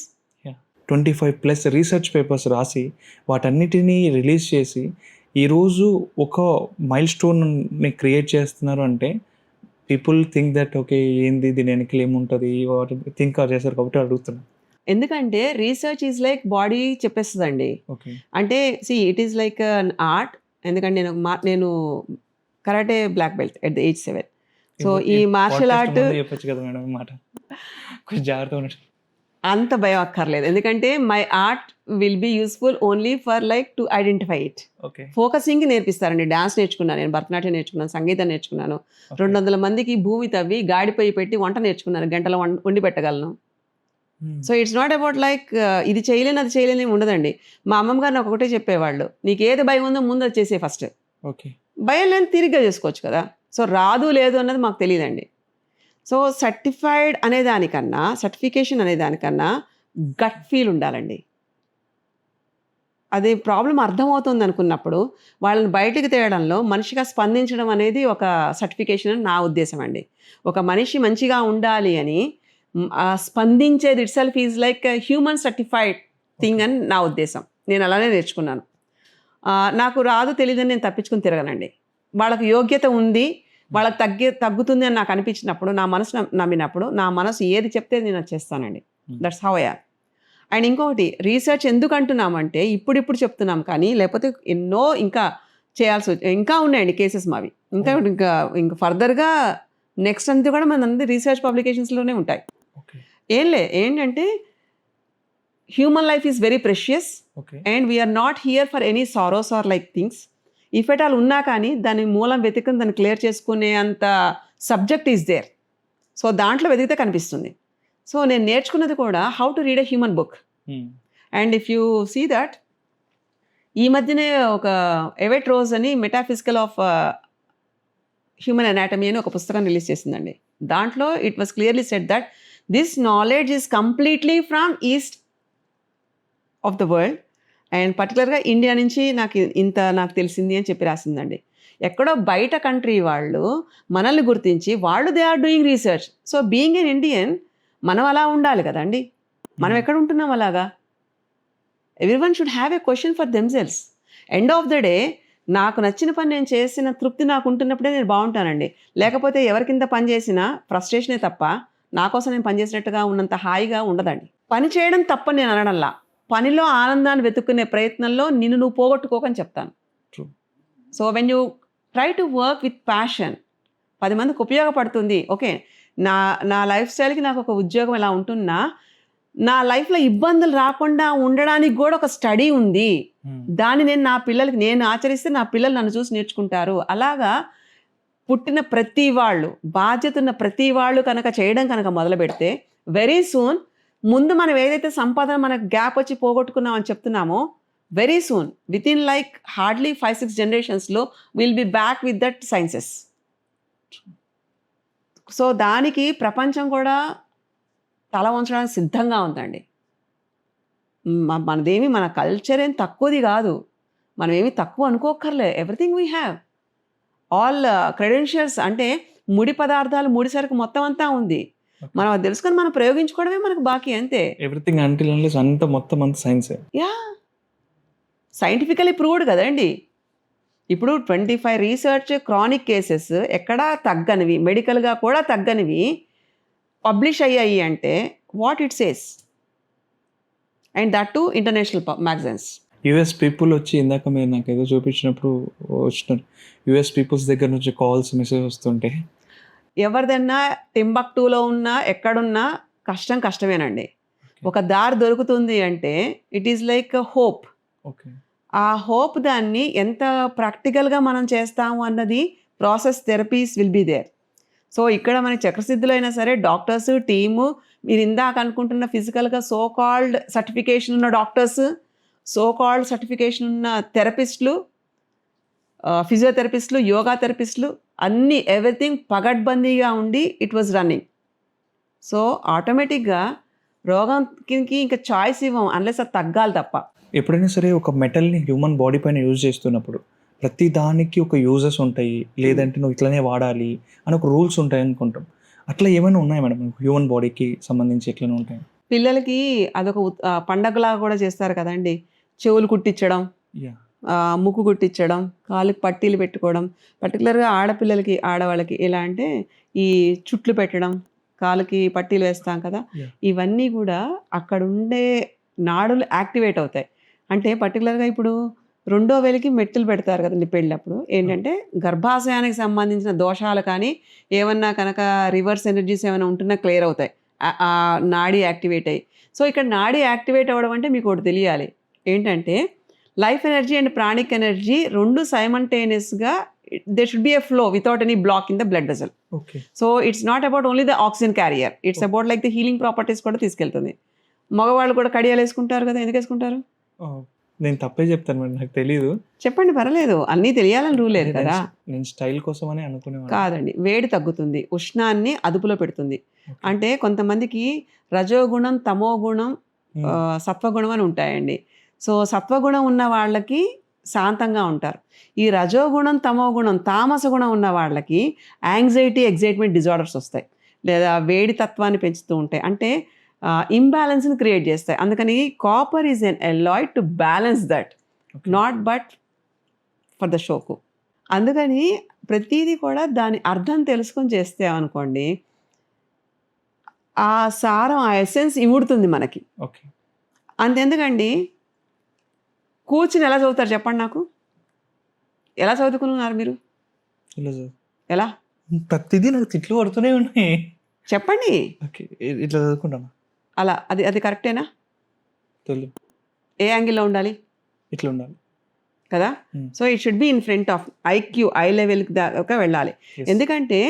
25+ రీసెర్చ్ పేపర్స్ రాసి వాటన్నిటినీ రిలీజ్ చేసి ఈరోజు ఒక మైల్ స్టోన్ని క్రియేట్ చేస్తున్నారు అంటే పీపుల్ థింక్ దట్ ఓకే ఏంది దీని వెనకలు ఏముంటుంది వాటి థింక్ చేస్తారు కాబట్టి అడుగుతున్నాను. ఎందుకంటే రీసెర్చ్ ఈజ్ లైక్ బాడీ చెప్పేస్తుందండి. ఓకే, అంటే it is like an art. ఎందుకంటే నేను karate black belt at the age 7. So ఈ మార్షల్ ఆర్ట్ చెప్పచ్చు కదా మేడం మాట, కొంచెం జాగ్రత్తగా ఉన్నట్టు. అంత భయం అక్కర్లేదు, ఎందుకంటే my art will be useful only for like to identify it. Okay. Focusing నేర్పిస్తారండి. డాన్స్ నేర్చుకున్నాను, నేను భరతనాట్యం నేర్చుకున్నాను, సంగీతం నేర్చుకున్నాను, 200 మందికి భూమి తవ్వి గాడిపోయి పెట్టి వంట నేర్చుకున్నాను, గంటలో వండి పెట్టగలను. So it's not about like ఇది చేయలేని అది చేయలేని ఉండదండి. మా అమ్మమ్మ గారు నాకు ఒకటే చెప్పేవాళ్ళు, నీకు ఏది భయం ఉందో ముందు అది చేసే ఫస్ట్, ఓకే. భయం లేని తిరిగ్గా చేసుకోవచ్చు కదా. సో రాదు లేదు అన్నది మాకు తెలియదండి. సో సర్టిఫైడ్ అనేదానికన్నా, సర్టిఫికేషన్ అనేదానికన్నా గట్ ఫీల్ ఉండాలండి. అది ప్రాబ్లం అర్థమవుతుంది అనుకున్నప్పుడు వాళ్ళని బయటికి తేయడంలో మనిషిగా స్పందించడం అనేది ఒక సర్టిఫికేషన్ అని నా ఉద్దేశం అండి. ఒక మనిషి మంచిగా ఉండాలి అని స్పందించేది itself is like human certified thing అని నా ఉద్దేశం. నేను అలానే నేర్చుకున్నాను. నాకు రాదు తెలియదని నేను తప్పించుకుని తిరగనండి. వాళ్ళకి యోగ్యత ఉంది, వాళ్ళకి తగ్గుతుంది అని నాకు అనిపించినప్పుడు, నా మనసు నమ్మినప్పుడు, నా మనసు ఏది చెప్తే నేను అది చేస్తానండి. That's how I am. And ఇంకొకటి, రీసెర్చ్ ఎందుకు అంటున్నామంటే ఇప్పుడు చెప్తున్నాం కానీ, లేకపోతే ఎన్నో ఇంకా చేయాల్సి ఇంకా ఉన్నాయండి కేసెస్ మావి. ఇంకా ఇంకా ఫర్దర్గా నెక్స్ట్ అంతా కూడా మన రీసెర్చ్ పబ్లికేషన్స్లోనే ఉంటాయి. ఏంటంటే human life is very precious and we are not here for any sorrows or like things. If at all ఉన్నా కానీ దాని మూలం వెతుకుని దాన్ని క్లియర్ చేసుకునే అంత సబ్జెక్ట్ ఈజ్ దేర్. సో దాంట్లో వెతికితే కనిపిస్తుంది. సో నేను నేర్చుకున్నది కూడా how to read a human book. And if you see that, ఈ మధ్యనే ఒక ఎవెట్ రోజ్ అని మెటాఫిజికల్ ఆఫ్ హ్యూమన్ అనాటమీ అని ఒక పుస్తకం రిలీజ్ చేసిందండి. దాంట్లో it was clearly said that this knowledge is completely from east of the world and పర్టికులర్గా ఇండియా నుంచి నాకు తెలిసింది అని చెప్పి రాసిందండి. ఎక్కడో బయట కంట్రీ వాళ్ళు మనల్ని గుర్తించి వాళ్ళు they are doing research. So being an Indian మనం అలా ఉండాలి కదండి. మనం ఎక్కడ ఉంటున్నాం అలాగా? Everyone should have a question for themselves. End of the day నాకు నచ్చిన పని నేను చేసిన తృప్తి నాకు ఉంటున్నప్పుడే నేను బాగుంటానండి. లేకపోతే ఎవరికింత పని చేసినా ఫ్రస్ట్రేషనే తప్ప నా కోసం నేను పనిచేసినట్టుగా ఉన్నంత హాయిగా ఉండదండి. పని చేయడం తప్పని నేను అనడంలా, పనిలో ఆనందాన్ని వెతుక్కునే ప్రయత్నంలో నిన్ను నువ్వు పోగొట్టుకోకని చెప్తాను. So when you try to work with passion, 10 మందికి ఉపయోగపడుతుంది. ఓకే, నా లైఫ్ స్టైల్కి నాకు ఒక ఉద్యోగం ఎలా ఉంటున్నా, నా లైఫ్లో ఇబ్బందులు రాకుండా ఉండడానికి కూడా ఒక స్టడీ ఉంది. దాన్ని నేను నా పిల్లలకి నేను ఆచరిస్తే నా పిల్లలు నన్ను చూసి నేర్చుకుంటారు. అలాగా పుట్టిన ప్రతి వాళ్ళు, బాధ్యత ఉన్న ప్రతి వాళ్ళు కనుక చేయడం కనుక మొదలు పెడితే వెరీ సూన్, ముందు మనం ఏదైతే సంపాదన మనకు గ్యాప్ వచ్చి పోగొట్టుకున్నామని చెప్తున్నామో, very soon within like hardly 5-6 జనరేషన్స్లో will be back with that sciences. So దానికి ప్రపంచం కూడా తల వంచడానికి సిద్ధంగా ఉందండి. మనదేమి, మన కల్చర్ ఏం తక్కువది కాదు, మనం ఏమి తక్కువ అనుకోకర్లే. Everything we have all credentials. అంటే ముడి పదార్థాలు, ముడి సరుకు మొత్తం అంతా ఉంది. మనం అది తెలుసుకొని మనం ప్రయోగించుకోవడమే మనకు బాకీ, అంతే. ఎవ్రీథింగ్ అంటిల్ అన్లెస్ అంతా మొత్తం అంతా సైన్సే. యా, సైంటిఫికలీ ప్రూవ్డ్ కదండి. ఇప్పుడు 25 రీసెర్చ్ క్రానిక్ కేసెస్ ఎక్కడా తగ్గనివి, మెడికల్గా కూడా తగ్గనివి పబ్లిష్ అయ్యాయి అంటే what it says, and that to international magazines. US people వచ్చి, ఇందాక మీరు నాకు ఏదో చూపించినప్పుడు వచ్చినారు, యుఎస్ పీపుల్స్ దగ్గర నుంచి కాల్స్, మెసేజ్ వస్తుంటే, ఎవరిదన్నా టింబక్టూలో ఉన్నా ఎక్కడున్నా కష్టమేనండి. ఒక దారి దొరుకుతుంది అంటే it is like hope. Okay, ఆ హోప్ దాన్ని ఎంత ప్రాక్టికల్గా మనం చేస్తాము అన్నది process, therapies will be there. So ఇక్కడ మనకి చక్రసిద్ధులు అయినా సరే, డాక్టర్స్ టీము, మీరు ఇందాక అనుకుంటున్న ఫిజికల్గా సో కాల్డ్ సర్టిఫికేషన్ ఉన్న డాక్టర్స్, సో కాల్డ్ సర్టిఫికేషన్ ఉన్న థెరపిస్టులు, ఫిజియోథెరపిస్టులు, యోగా థెరపిస్టులు, అన్నీ ఎవ్రీథింగ్ పగడ్బందీగా ఉండి ఇట్ వాజ్ రన్నింగ్. సో ఆటోమేటిక్గా రోగానికి ఇంకా చాయిస్ ఇవ్వం అన్లెస్ అది తగ్గాలి తప్ప. ఎప్పుడైనా సరే ఒక మెటల్ని హ్యూమన్ బాడీ పైన యూజ్ చేస్తున్నప్పుడు ప్రతి దానికి ఒక యూజెస్ ఉంటాయి, లేదంటే నువ్వు ఇట్లనే వాడాలి అని ఒక రూల్స్ ఉంటాయి అనుకుంటాం. అట్లా ఏమైనా ఉన్నాయి మేడం హ్యూమన్ బాడీకి సంబంధించి? ఎట్లనే ఉంటాయి? పిల్లలకి అదొక పండగలాగా కూడా చేస్తారు కదండి. చెవులు కుట్టించడం, ముక్కు కుట్టించడం, కాళ్ళకి పట్టీలు పెట్టుకోవడం, పర్టికులర్గా ఆడపిల్లలకి, ఆడవాళ్ళకి ఎలా అంటే ఈ చుట్లు పెట్టడం, కాళ్ళకి పట్టీలు వేస్తాం కదా, ఇవన్నీ కూడా అక్కడ ఉండే నాడులు యాక్టివేట్ అవుతాయి. అంటే పర్టికులర్గా ఇప్పుడు 2వ వేలికి మెట్టులు పెడతారు కదండి పెళ్ళినప్పుడు. ఏంటంటే గర్భాశయానికి సంబంధించిన దోషాలు కానీ ఏమన్నా కనుక రివర్స్ ఎనర్జీస్ ఏమైనా ఉంటున్నా క్లియర్ అవుతాయి. ఆ నాడీ యాక్టివేట్ అయ్యి. సో ఇక్కడ నాడీ యాక్టివేట్ అవ్వడం అంటే మీకు ఒకటి తెలియాలి ఏంటంటే life energy and pranic energy రెండు సైమల్టేనియస్గా there should be a flow without any block in the blood vessel. Okay. So it's not about only the oxygen carrier. It's about like the healing properties కూడా తీసుకెళ్తుంది. మగవాళ్ళు కూడా కడియాలు వేసుకుంటారు కదా, ఎందుకు వేసుకుంటారు? నేను తప్పే చెప్తాను మేడం, నాకు తెలీదు. చెప్పండి, పర్లేదు, అన్నీ తెలియాలని రూల్ లేదు కదా. నేను స్టైల్ కోసమని అనుకునేవాడిని. కాదండి, వేడి తగ్గుతుంది, ఉష్ణాన్ని అదుపులో పెడుతుంది. అంటే కొంతమందికి రజోగుణం, తమోగుణం, సత్వగుణం అని ఉంటాయండి. సో సత్వగుణం ఉన్న వాళ్ళకి శాంతంగా ఉంటారు. ఈ రజోగుణం, తమోగుణం, తామస గుణం ఉన్న వాళ్ళకి యాంగ్జైటీ, ఎగ్జైట్మెంట్ డిజార్డర్స్ వస్తాయి, లేదా వేడి తత్వాన్ని పెంచుతూ ఉంటాయి. అంటే ఇంబ్యాలెన్స్ని క్రియేట్ చేస్తాయి. అందుకని copper is an alloyed to balance that, not but for the షోకు. అందుకని ప్రతిదీ కూడా దాని అర్థం తెలుసుకొని చేస్తే అనుకోండి, ఆ సారం, ఆ ఎసెన్స్ ఇముడుతుంది మనకి. ఓకే. అంతెందుకండి, కూర్చుని ఎలా చదువుతారు చెప్పండి నాకు? ఎలా చదువుకున్నారు మీరు? ఎలా? ప్రతిదీ నాకు తిట్లు పడుతూనే ఉన్నాయి. చెప్పండి. ఓకే, ఇట్లా చదువుకుంటాను. అలా అది అది కరెక్టేనా? తెలియదు. ఏ యాంగిల్లో ఉండాలి? ఇట్లా ఉండాలి కదా. So it should be in front of IQ, I లెవెల్కి దాకా వెళ్ళాలి. ఎందుకంటే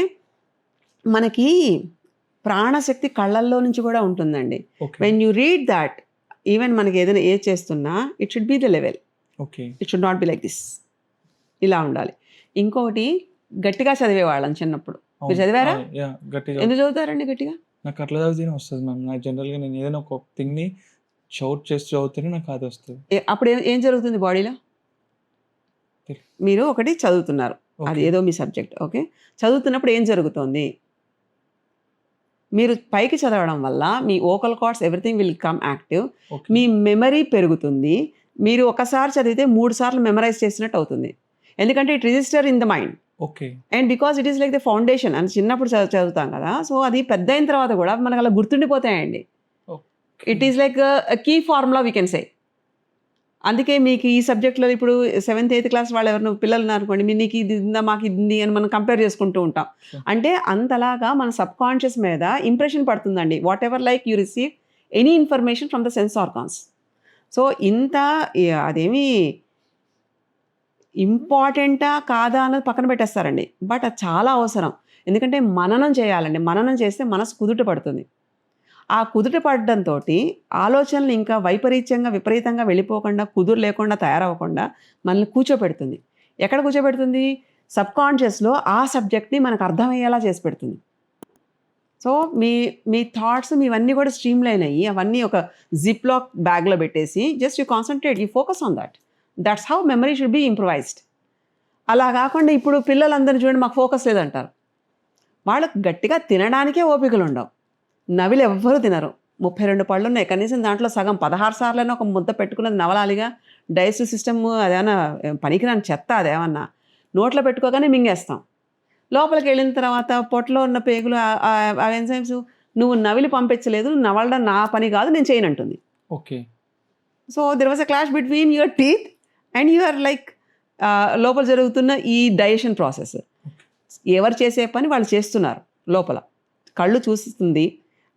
మనకి ప్రాణశక్తి కళ్ళల్లో నుంచి కూడా ఉంటుందండి. When you read that, even మనకి ఏదైనా ఏ చేస్తున్నా it should be the level. Okay. It should not be like this. ఇలా ఉండాలి. ఇంకొకటి, గట్టిగా చదివేవాళ్ళం చిన్నప్పుడు. మీరు చదివారా? ఎందుకు చదువుతారండి గట్టిగా? నాకు అట్లా చదివితేనే వస్తుంది మ్యామ్. నాకు జనరల్గా నేను ఏదైనా ఒక థింగ్ని షౌట్ చేసి చదివితేనే నాకు అది వస్తుంది. అప్పుడు ఏం జరుగుతుంది బాడీలో? మీరు ఒకటి చదువుతున్నారు, అది ఏదో మీ సబ్జెక్ట్, ఓకే. చదువుతున్నప్పుడు ఏం జరుగుతుంది? మీరు పైకి చదవడం వల్ల మీ vocal cords everything will come active. మీ మెమరీ పెరుగుతుంది. మీరు ఒకసారి చదివితే 3 సార్లు మెమరైజ్ చేసినట్టు అవుతుంది. ఎందుకంటే it register in the mind. Okay. And because it is like the foundation అని చిన్నప్పుడు చదువుతాం కదా, సో అది పెద్ద అయిన తర్వాత కూడా మనకు అలా గుర్తుండిపోతాయండి. It is like key formula we can say. అందుకే మీకు ఈ సబ్జెక్ట్లో ఇప్పుడు 7th 8th క్లాస్ వాళ్ళు ఎవరైనా పిల్లలు ఉన్నారనుకోండి, నీకు ఇది ఉందా, మాకు ఇది ఉంది అని మనం కంపేర్ చేసుకుంటూ ఉంటాం. అంటే అంతలాగా మన సబ్ కాన్షియస్ మీద ఇంప్రెషన్ పడుతుందండి. What ever like you receive any information from the sense organs. So ఇంత అదేమి ఇంపార్టెంటా కాదా అన్నది పక్కన పెట్టేస్తారండి, బట్ అది చాలా అవసరం. ఎందుకంటే మననం చేయాలండి. మననం చేస్తే మనసు కుదుట పడుతుంది. ఆ కుదుట పడడంతో ఆలోచనలు ఇంకా విపరీతంగా వెళ్ళిపోకుండా, కుదురు లేకుండా తయారవ్వకుండా మనల్ని కూర్చోపెడుతుంది. ఎక్కడ కూర్చోబెడుతుంది? సబ్ కాన్షియస్లో ఆ సబ్జెక్ట్ని మనకు అర్థమయ్యేలా చేసి పెడుతుంది. సో మీ థాట్స్ మీవన్నీ కూడా స్ట్రీమ్ లైన్ అయ్యి అవన్నీ ఒక జిప్ లాక్ బ్యాగ్లో పెట్టేసి just you concentrate, you focus on that. That's how memory should be improvised. అలా కాకుండా ఇప్పుడు పిల్లలందరినీ చూడండి, మాకు ఫోకస్ లేదంటారు. వాళ్ళకు గట్టిగా తినడానికే ఓపికలు ఉండవు. నవిలు ఎవ్వరూ తినరు. 32 పళ్ళు ఉన్నాయి, కనీసం దాంట్లో సగం 16 సార్లైనా ఒక ముద్ద పెట్టుకున్నది నవలాలిగా. డైజెస్టివ్ సిస్టమ్ అదేమన్నా పనికిరాని చెత్త, అదేమన్నా నోట్లో పెట్టుకోగానే మింగేస్తాం. లోపలికి వెళ్ళిన తర్వాత పొట్టలో ఉన్న పేగులు, ఆ ఎంజైమ్స్, నువ్వు నవిలి పంపించలేదు, నవలడం నా పని కాదు, నేను చేయనంటుంది. Okay. So there was a clash between your teeth and your like లోపల జరుగుతున్న ఈ డైజెషన్ ప్రాసెస్. ఎవరు చేసే పని వాళ్ళు చేస్తున్నారు. లోపల కళ్ళు చూస్తుంది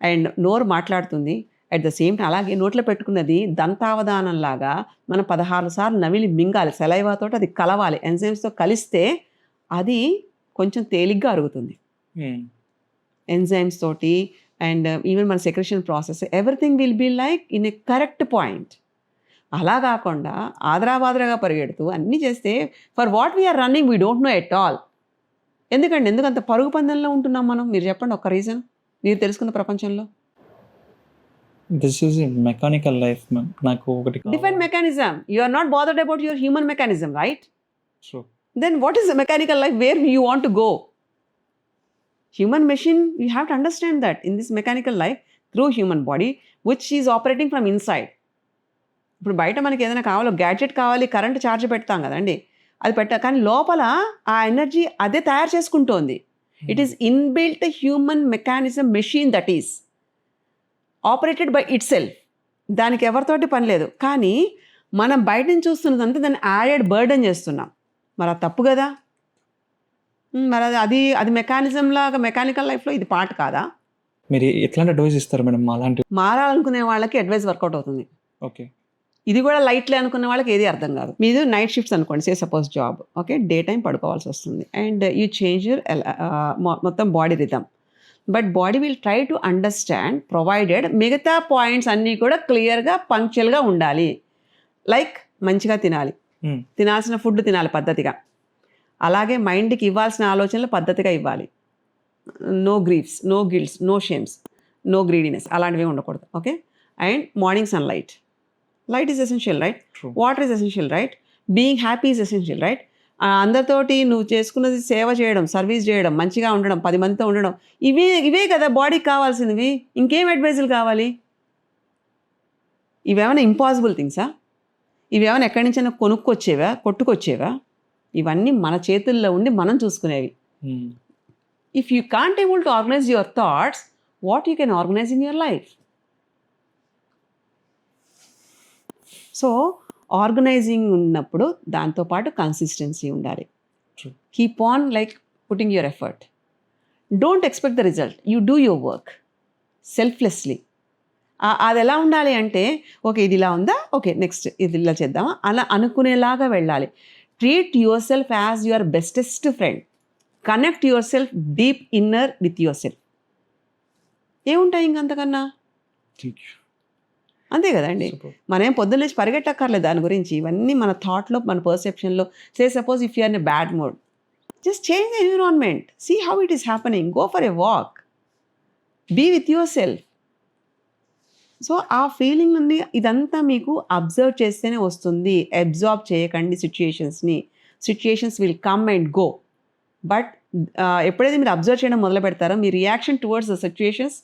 అండ్ నోరు మాట్లాడుతుంది అట్ ద సేమ్ టైం. అలాగే నోట్లో పెట్టుకున్నది దంతావధానంలాగా మనం 16 సార్లు నవిలి మింగాలి. సెలైవాతో అది కలవాలి, ఎంజైమ్స్తో కలిస్తే అది కొంచెం తేలిగ్గా అరుగుతుంది. ఎంజైమ్స్ తోటి అండ్ ఈవెన్ మన secretion process, everything will be like in a correct point. అలా కాకుండా ఆదరాబాదరాగా పరిగెడుతూ అన్నీ చేస్తే for what we are running we don't know at all. ఎందుకంత పరుగు పందెంలో ఉంటున్నాం మనం? మీరు చెప్పండి ఒక్క రీజన్, మీరు తెలుసుకున్న ప్రపంచంలో. This is mechanical life ma'am. నాకు ఒకటి different mechanism. You are not bothered about your human mechanism, right? True. Then what is the mechanical life where you want to go? Human machine, you have to understand that in this mechanical life through human body which is operating from inside. ఇప్పుడు బయట మనకి ఏదైనా కావాలో, gadget కావాలి, current charge పెడతాం కదండి, అది కానీ లోపల ఆ ఎనర్జీ అదే తయారు చేసుకుంటోంది. It is inbuilt human mechanism machine that is operated by it self. దానికి ఎవరితోటి పని లేదు. కానీ మనం బయట నుంచి చూస్తున్నదంతా దాన్ని యాడెడ్ బర్డెన్ చేస్తున్నాం. మరి అది తప్పు కదా. మరి అది మెకానిజం లాగా మెకానికల్ లైఫ్లో ఇది పార్ట్ కాదా? మీరు ఎట్లాంటి డోస్ ఇస్తారు మేడం అలాంటి? మారాలనుకునే వాళ్ళకి అడ్వైస్ వర్కౌట్ అవుతుంది. ఓకే. ఇది కూడా లైట్లే అనుకున్న వాళ్ళకి ఏది అర్థం కాదు. మీరు నైట్ షిఫ్ట్స్ అనుకోండి, say suppose job, okay, day time పడుకోవాల్సి వస్తుంది అండ్ యూ చేంజ్ యూర్ మొత్తం body rhythm. But body will try to understand provided మిగతా పాయింట్స్ అన్నీ కూడా క్లియర్గా పంక్చువల్గా ఉండాలి. లైక్ మంచిగా తినాలి, తినాల్సిన ఫుడ్ తినాలి పద్ధతిగా, అలాగే మైండ్కి ఇవ్వాల్సిన ఆలోచనలు పద్ధతిగా ఇవ్వాలి. No griefs, no guilts, no shames, no greediness, అలాంటివి ఉండకూడదు. Okay. And morning sunlight, light is essential, right? Water is essential, right? Being happy is essential, right? అందరితోటి నువ్వు చేసుకున్నది సేవ చేయడం, సర్వీస్ చేయడం, మంచిగా ఉండడం, 10 మందితో ఉండడం, ఇవే కదా బాడీకి కావాల్సినవి. ఇంకేం అడ్వైజులు కావాలి? ఇవేమైనా ఇంపాసిబుల్ థింగ్సా? ఇవేమైనా ఎక్కడి నుంచైనా కొట్టుకొచ్చేవా? ఇవన్నీ మన చేతుల్లో ఉండి మనం చూసుకునేవి. If you can't able to organize your thoughts, what you can organize in your life? So organising ఉన్నప్పుడు దాంతోపాటు కన్సిస్టెన్సీ ఉండాలి. Keep on like putting your effort. Don't expect the result, you do your work selflessly. అది ఎలా ఉండాలి అంటే, okay ఇది ఇలా ఉందా, ఓకే నెక్స్ట్ ఇది ఇలా చేద్దామా, అలా అనుకునేలాగా వెళ్ళాలి. Treat your self as your bestest friend. Connect your self deep inner with your self. ఏముంటాయి ఇంకంతకన్నా? అంతే కదండి. మనం పొద్దున్న లేచి పరిగెట్టక్కర్లేదు దాని గురించి. ఇవన్నీ మన థాట్లో, మన పర్సెప్షన్లో. Say suppose if you are in a bad mood, just change the environment, see how it is happening, go for a walk, be with yourself. So ఆ ఫీలింగ్ నుండి ఇదంతా మీకు అబ్జర్వ్ చేస్తేనే వస్తుంది. అబ్జార్బ్ చేయకండి సిచ్యుయేషన్స్ని. Situations will come and go. But ఎప్పుడైతే మీరు అబ్జర్వ్ చేయడం మొదలు పెడతారో మీ reaction towards the situations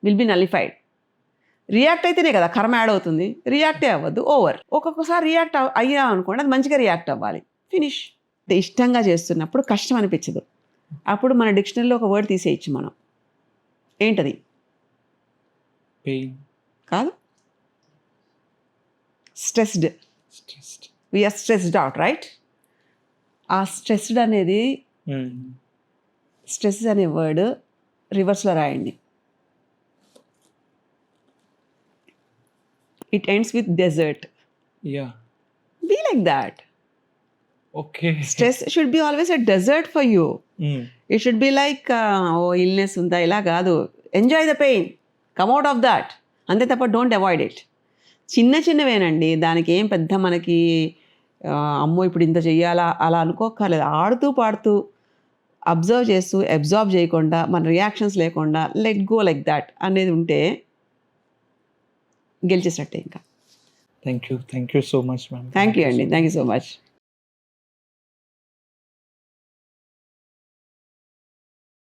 will be nullified. React అయితేనే కదా కర్మ యాడ్ అవుతుంది. రియాక్టే అవ్వద్దు, ఓవర్. ఒక్కొక్కసారి రియాక్ట్ అయ్యా అనుకోండి, అది మంచిగా రియాక్ట్ అవ్వాలి, ఫినిష్. ఇష్టంగా చేస్తున్నప్పుడు కష్టం అనిపించదు. అప్పుడు మన డిక్షనరీలో ఒక వర్డ్ తీసేయచ్చు మనం. ఏంటది? పెయిన్ కాదు, stressed. We are stressed out, right? ఆ స్ట్రెస్డ్ అనేది, స్ట్రెస్ అనే వర్డ్ రివర్స్లో రాయండి. It ends with desert. Yeah. Be like that. Okay. Stress should be always a desert for you. It should be like, illness unda ila kaadu. Enjoy the pain. Come out of that. అంతే తప్ప don't avoid it. చిన్నవేనండి, దానికి ఏం పెద్ద మనకి అమ్మో ఇప్పుడు ఇంత చెయ్యాలా అలా అనుకోక్కర్లేదు. ఆడుతూ పాడుతూ అబ్జర్వ్ చేస్తూ అబ్జార్బ్ చేయకుండా, మన రియాక్షన్స్ లేకుండా లెట్ గో లైక్ దాట్ అనేది ఉంటే గెలిచేసినట్టే ఇంకా. Thank you so much ma'am. Thank you అండి, థ్యాంక్ యూ సో మచ్.